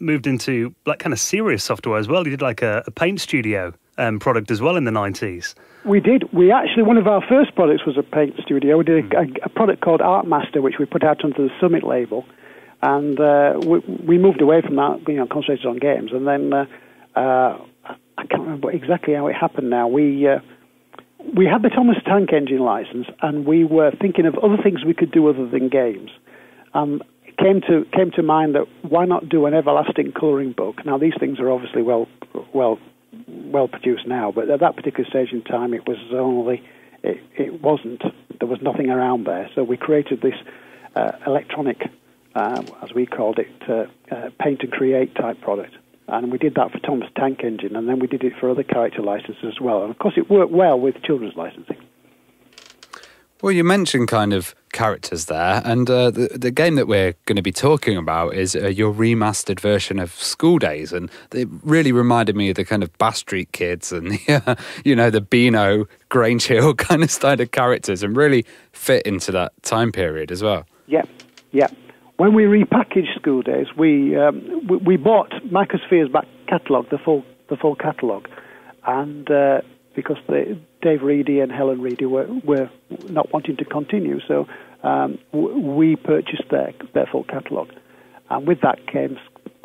A: moved into like kind of serious software as well. You did like a Paint Studio product as well in the 90s.
D: We did. We actually, one of our first products was a Paint Studio. We did a product called Art Master, which we put out under the Summit label, and we moved away from that, you know, concentrated on games. And then I can't remember exactly how it happened now. We had the Thomas Tank Engine license, and we were thinking of other things we could do other than games. It came to mind that why not do an everlasting colouring book? Now, these things are obviously well produced now, but at that particular stage in time, it wasn't. There was nothing around there. So we created this electronic, as we called it, paint and create type product. And we did that for Thomas Tank Engine, and then we did it for other character licenses as well. And, of course, it worked well with children's licensing.
B: Well, you mentioned kind of characters there, and the game that we're going to be talking about is your remastered version of Schooldays, and it really reminded me of the kind of Bass Street Kids and the Beano, Grange Hill kind of style of characters, and really fit into that time period as well. Yeah.
D: When we repackaged Schooldays, we bought Microsphere's back catalogue, the full catalogue, and because Dave Reedy and Helen Reedy were not wanting to continue, so we purchased their full catalogue, and with that came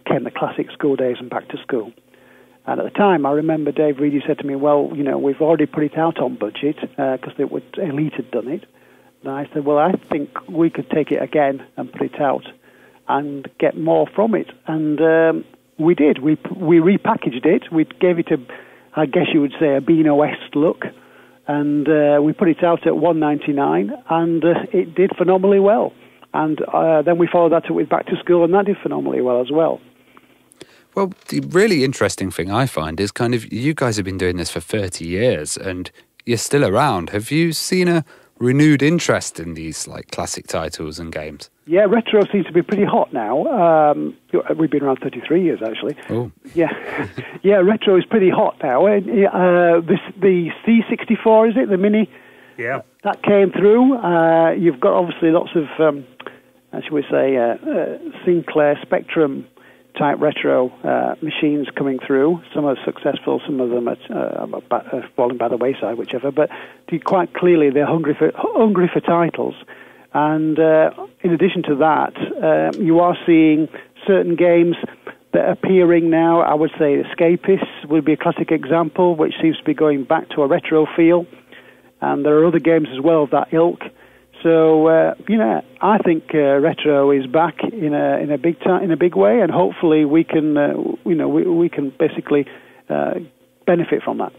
D: the classic Schooldays and Back to School. And at the time, I remember Dave Reedy said to me, "Well, you know, we've already put it out on budget because Elite had done it." And I said, well, I think we could take it again and put it out and get more from it. And we did. We repackaged it. We gave it I guess you would say, a Beano-esque look. And we put it out at $1.99, and it did phenomenally well. And then we followed that up with Back to School, and that did phenomenally well as well.
B: Well, the really interesting thing I find is kind of you guys have been doing this for 30 years, and you're still around. Have you seen a renewed interest in these like classic titles and games?
D: Yeah, retro seems to be pretty hot now. We've been around 33 years, actually.
B: Oh.
D: Yeah, retro is pretty hot now. The C64, is it, the Mini?
A: Yeah.
D: That came through. You've got obviously lots of, should we say, Sinclair Spectrum type retro machines coming through. Some are successful, some of them are falling by the wayside, whichever. But quite clearly, they're hungry for titles. And in addition to that, you are seeing certain games that are appearing now. I would say Escapists would be a classic example, which seems to be going back to a retro feel. And there are other games as well of that ilk. So I think retro is back in a big way, and hopefully we can we can basically benefit from that.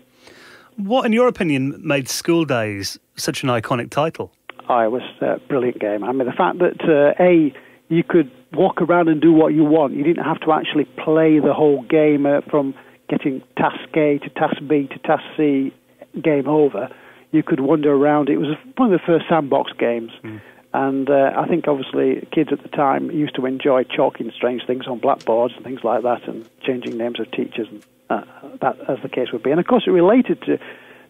A: What, in your opinion, made Skool Daze such an iconic title?
D: Oh, it was a brilliant game. I mean, the fact that you could walk around and do what you want. You didn't have to actually play the whole game from getting task A to task B to task C, game over. You could wander around. It was one of the first sandbox games. And I think, obviously, kids at the time used to enjoy chalking strange things on blackboards and things like that, and changing names of teachers, and that, as the case would be. And, of course, it related to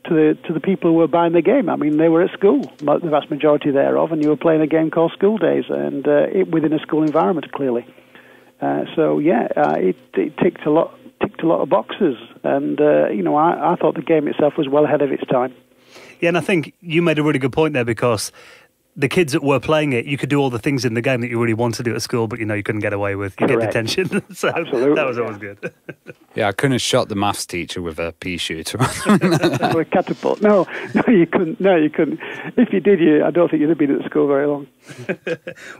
D: the people who were buying the game. I mean, they were at school, the vast majority thereof, and you were playing a game called Skool Daze, and within a school environment, clearly. It ticked a lot of boxes, and I thought the game itself was well ahead of its time.
A: Yeah, and I think you made a really good point there, because the kids that were playing it, you could do all the things in the game that you really wanted to do at school, but you couldn't get away with. You get detention. So absolutely, that was always good.
B: Yeah, I couldn't have shot the maths teacher with a pea shooter.
D: Or a catapult. No, you couldn't. No, you couldn't. If you did, I don't think you'd have been at school very long.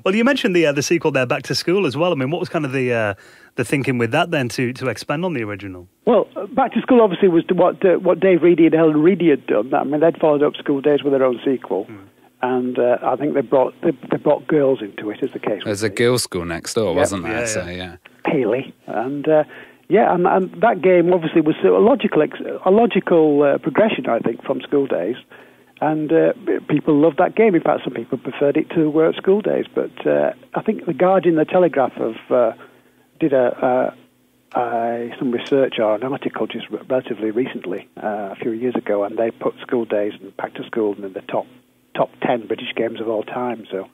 A: Well, you mentioned the sequel there, Back to School, as well. I mean, what was kind of the thinking with that then to expand on the original?
D: Well, Back to School obviously was what Dave Reedy and Helen Reedy had done. I mean, they'd followed up Skool Daze with their own sequel. And I think they brought girls into it, as the case.
B: There's a girls' school next door, wasn't there? So
D: Haley, and and that game obviously was a logical progression, I think, from Skool Daze, and people loved that game. In fact, some people preferred it to Skool Daze. But I think the Guardian, the Telegraph, did some research or an article just relatively recently, a few years ago, and they put Skool Daze and Back to School in the top 10 British games of all time. So,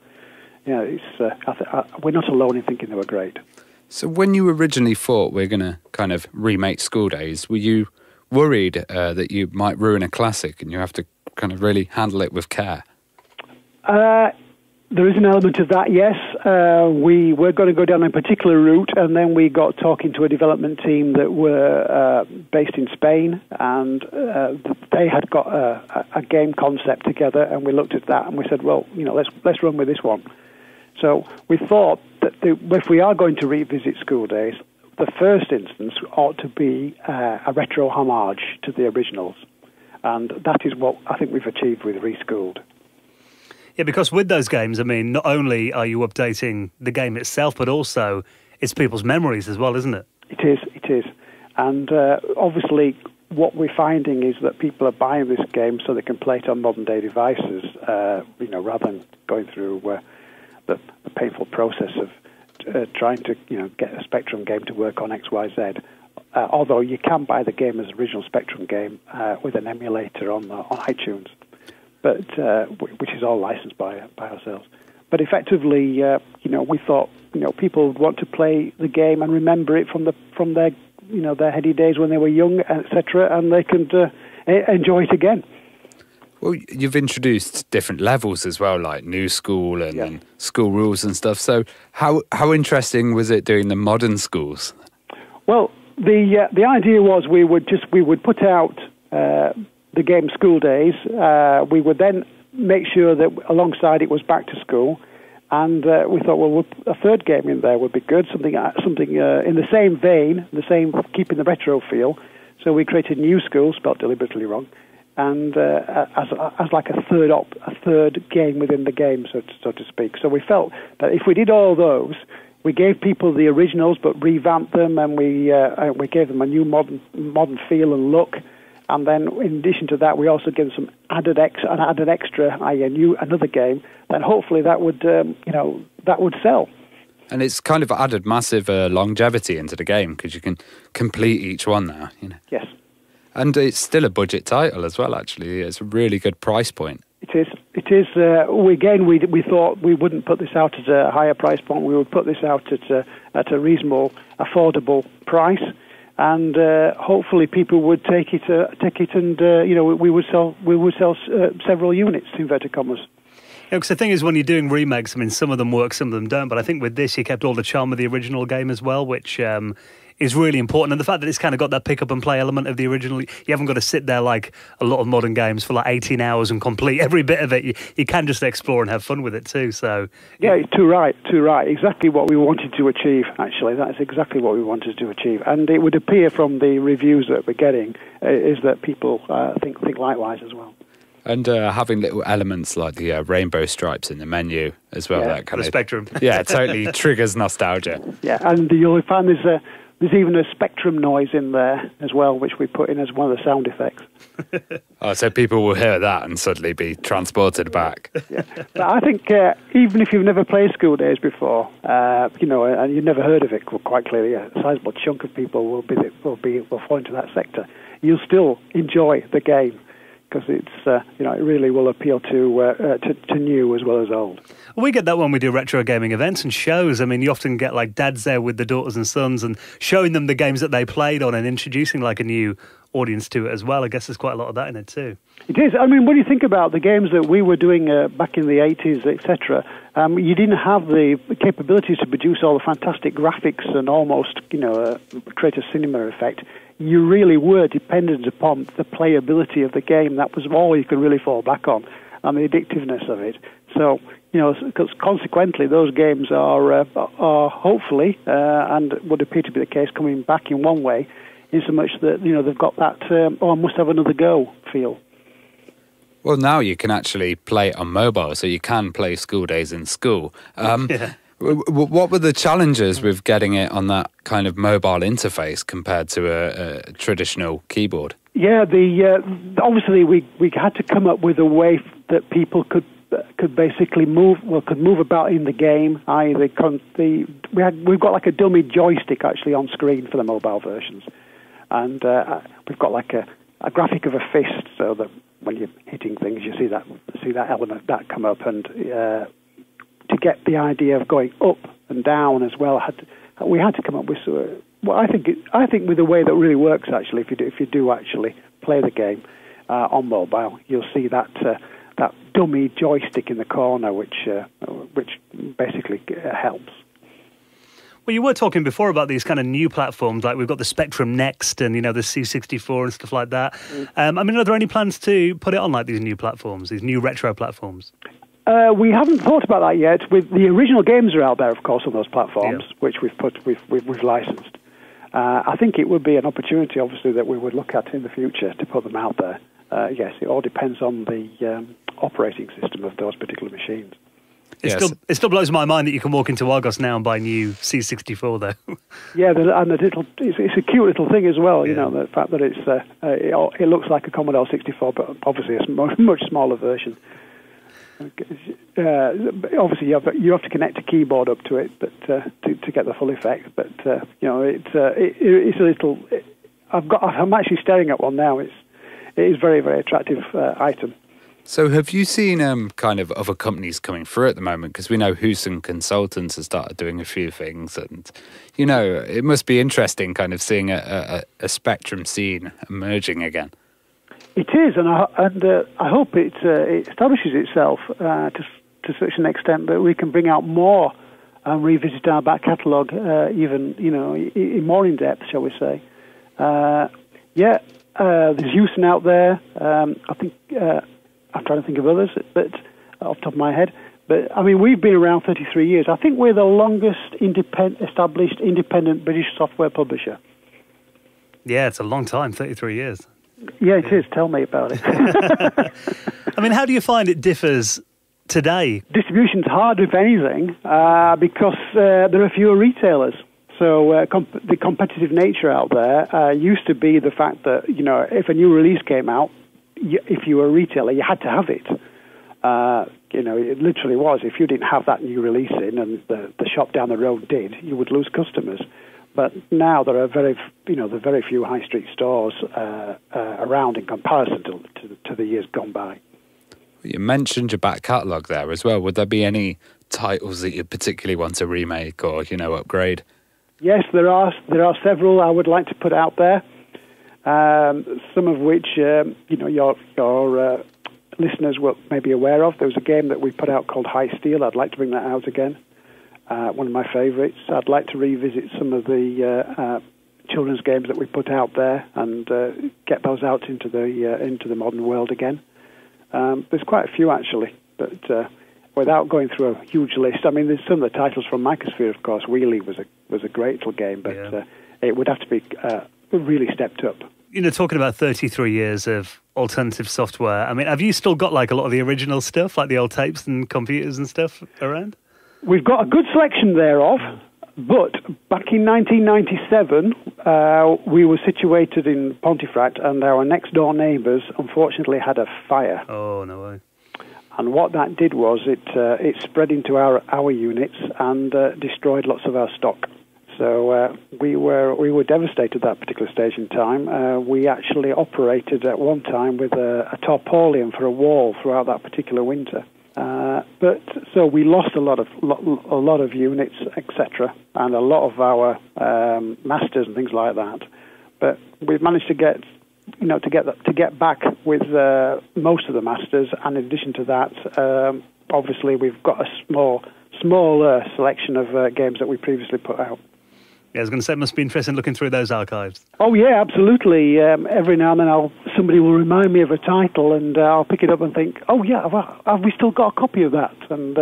D: we're not alone in thinking they were great.
B: So when you originally thought we're going to kind of remake Skool Daze, were you worried that you might ruin a classic and you have to kind of really handle it with care?
D: There is an element of that, yes. We were going to go down a particular route, and then we got talking to a development team that were based in Spain, and they had got a game concept together, and we looked at that and we said, well, let's run with this one. So we thought that if we are going to revisit Skool Daze, the first instance ought to be a retro homage to the originals, and that is what I think we've achieved with Reschooled.
A: Yeah, because with those games, I mean, not only are you updating the game itself, but also it's people's memories as well, isn't it?
D: It is. And obviously, what we're finding is that people are buying this game so they can play it on modern-day devices, rather than going through the painful process of trying to, get a Spectrum game to work on X, Y, Z. Although you can buy the game as an original Spectrum game with an emulator on iTunes. But which is all licensed by ourselves. But effectively, we thought, people would want to play the game and remember it from their their heady days when they were young, etc., and they could enjoy it again.
B: Well, you've introduced different levels as well, like New School and School Rules and stuff. So, how interesting was it doing the modern schools? Well,
D: the idea was we would put out the game Skool Daze. We would then make sure that alongside it was Back to School, and we thought, well, a third game in there would be good, something in the same vein, keeping the retro feel. So we created New School, spelled deliberately wrong, and as like a third game within the game, so to speak. So we felt that if we did all those, we gave people the originals but revamped them, and we gave them a new modern feel and look. And then, in addition to that, we also give them some added extra, i.e., another game. Then hopefully that would sell.
B: And it's kind of added massive longevity into the game because you can complete each one now.
D: Yes.
B: And it's still a budget title as well. Actually, it's a really good price point.
D: It is. We thought we wouldn't put this out at a higher price point. We would put this out at a reasonable, affordable price. And hopefully people would take it, and we would sell several units, inverted commas.
A: Because the thing is, when you're doing remakes, I mean, some of them work, some of them don't. But I think with this, you kept all the charm of the original game as well, which is really important. And the fact that it's kind of got that pick up and play element of the original, you haven't got to sit there like a lot of modern games for like 18 hours and complete every bit of it. You can just explore and have fun with it too. So
D: yeah, too right. Exactly what we wanted to achieve. Actually, that's exactly what we wanted to achieve. And it would appear from the reviews that we're getting is that people think likewise as well.
B: And having little elements like the rainbow stripes in the menu as well.
A: Yeah,
B: that kind
A: the spectrum.
B: Yeah, it totally triggers nostalgia.
D: Yeah, and you'll find there's even a spectrum noise in there as well, which we put in as one of the sound effects.
B: Oh, so people will hear that and suddenly be transported back.
D: Yeah. But I think even if you've never played Skool Daze before, and you've never heard of it quite clearly, a sizable chunk of people will fall into that sector. You'll still enjoy the game, because it's it really will appeal to new as well as old.
A: We get that when we do retro gaming events and shows. I mean, you often get like dads there with the daughters and sons and showing them the games that they played on and introducing like a new audience to it as well. I guess there's quite a lot of that in it too.
D: It is. I mean, when you think about the games that we were doing back in the 80s, etc., you didn't have the capabilities to produce all the fantastic graphics and almost, create a cinema effect. You really were dependent upon the playability of the game. That was all you could really fall back on, and the addictiveness of it. So, because consequently, those games are hopefully, and would appear to be the case, coming back in one way, in so much that, they've got that, I must have another go feel.
B: Well, now you can actually play it on mobile, so you can play Skool Daze in school.
A: Yeah.
B: What were the challenges with getting it on that kind of mobile interface compared to a traditional keyboard? Yeah,
D: obviously we had to come up with a way that people could basically move about in the game. We've got like a dummy joystick actually on screen for the mobile versions, and we've got like a graphic of a fist, so that when you're hitting things, you see that element that come up, and to get the idea of going up and down as well, we had to come up with. I think with a way that really works actually. If you do actually play the game on mobile, you'll see that dummy joystick in the corner, which basically helps.
A: Well, you were talking before about these kind of new platforms, like we've got the Spectrum Next and, the C64 and stuff like that. I mean, are there any plans to put it on like these new platforms, these new retro platforms?
D: We haven't thought about that yet. With the original games are out there, of course, on those platforms, which we've licensed. I think it would be an opportunity, obviously, that we would look at in the future to put them out there. Yes, it all depends on the operating system of those particular machines.
A: It still blows my mind that you can walk into Argos now and buy new C64, though.
D: Yeah, it's a cute little thing as well. Yeah. The fact that it looks like a Commodore 64, but obviously it's a much smaller version. Obviously, you have to connect a keyboard up to it, but to get the full effect. But it's a little. I'm actually staring at one now. It is very, very attractive item.
B: So have you seen kind of other companies coming through at the moment? Because we know Hewson Consultants has started doing a few things, and it must be interesting kind of seeing a Spectrum scene emerging again.
D: It is, and I hope it establishes itself to such an extent that we can bring out more and revisit our back catalogue, even more in depth, shall we say? There's Hewson out there. I think I'm trying to think of others, but off the top of my head. But I mean, we've been around 33 years. I think we're the longest established independent British software publisher.
A: Yeah, it's a long time, 33 years.
D: Yeah, it is. Tell me about it.
A: I mean, how do you find it differs today?
D: Distribution's hard, if anything, because there are fewer retailers. So the competitive nature out there used to be the fact that, if a new release came out, if you were a retailer, you had to have it. It literally was. If you didn't have that new release in, and the shop down the road did, you would lose customers. But now there are very few high street stores around in comparison to the years gone by.
B: You mentioned your back catalogue there as well. Would there be any titles that you particularly want to remake or upgrade?
D: Yes, there are several I would like to put out there. Some of which, your listeners will maybe aware of. There was a game that we put out called High Steel. I'd like to bring that out again. One of my favourites. I'd like to revisit some of the children's games that we put out there and get those out into the modern world again. There's quite a few actually, but without going through a huge list, I mean, there's some of the titles from Microsphere, of course. Wheelie was a great little game, but it would have to be really stepped up.
A: You know, talking about 33 years of alternative software, I mean, have you still got like a lot of the original stuff, like the old tapes and computers and stuff around?
D: We've got a good selection thereof, but back in 1997, we were situated in Pontefract, and our next-door neighbours, unfortunately, had a fire.
A: Oh, no way.
D: And what that did was it spread into our units and destroyed lots of our stock. So we were devastated that particular stage in time. We actually operated at one time with a tarpaulin for a wall throughout that particular winter. But so we lost a lot of units, etc., and a lot of our masters and things like that. But we've managed to get back with most of the masters, and in addition to that, obviously we've got a smaller selection of games that we previously put out.
A: Yeah, I was going to say, it must be interesting looking through those archives.
D: Oh, yeah, absolutely. Every now and then somebody will remind me of a title, and I'll pick it up and think, oh, yeah, have we still got a copy of that? And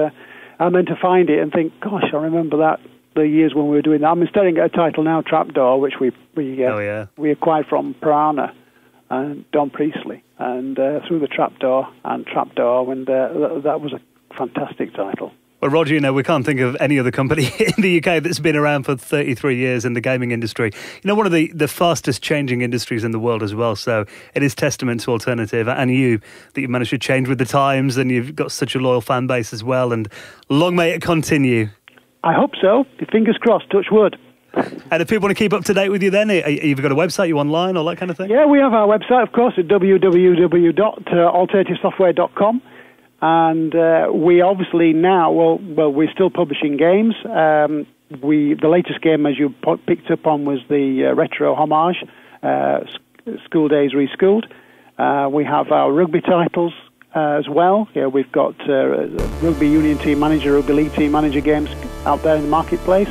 D: I'm meant to find it and think, gosh, I remember that, the years when we were doing that. I'm staring at a title now, Trapdoor, which we acquired from Piranha and Don Priestley, and through the Trapdoor, and that was a fantastic title.
A: Well, Roger, you know, we can't think of any other company in the UK that's been around for 33 years in the gaming industry. You know, one of the fastest changing industries in the world as well. So it is testament to alternative and you that you've managed to change with the times, and you've got such a loyal fan base as well. And long may it continue.
D: I hope so. Fingers crossed, touch wood.
A: And if people want to keep up to date with you then, you've got a website, you online, all that kind of thing?
D: Yeah, we have our website, of course, at www.alternativesoftware.com. And we obviously now, we're still publishing games. The latest game, as you picked up on, was the retro homage, Skool Daze Reschooled. We have our rugby titles as well. Yeah, we've got rugby union team manager, rugby league team manager games out there in the marketplace.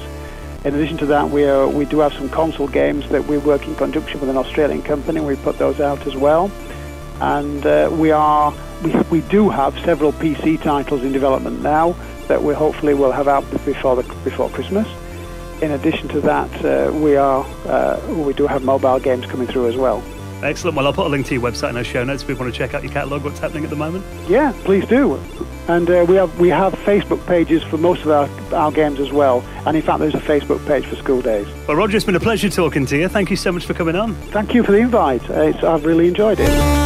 D: In addition to that, we do have some console games that we work in conjunction with an Australian company. We put those out as well. And we do have several PC titles in development now that we hopefully will have out before Christmas. In addition to that, we do have mobile games coming through as well.
A: Excellent. Well, I'll put a link to your website in our show notes if people want to check out your catalogue, what's happening at the moment.
D: Yeah, please do. And we have Facebook pages for most of our games as well. And in fact, there's a Facebook page for Skool Daze.
A: Well, Roger, it's been a pleasure talking to you. Thank you so much for coming on.
D: Thank you for the invite. I've really enjoyed it.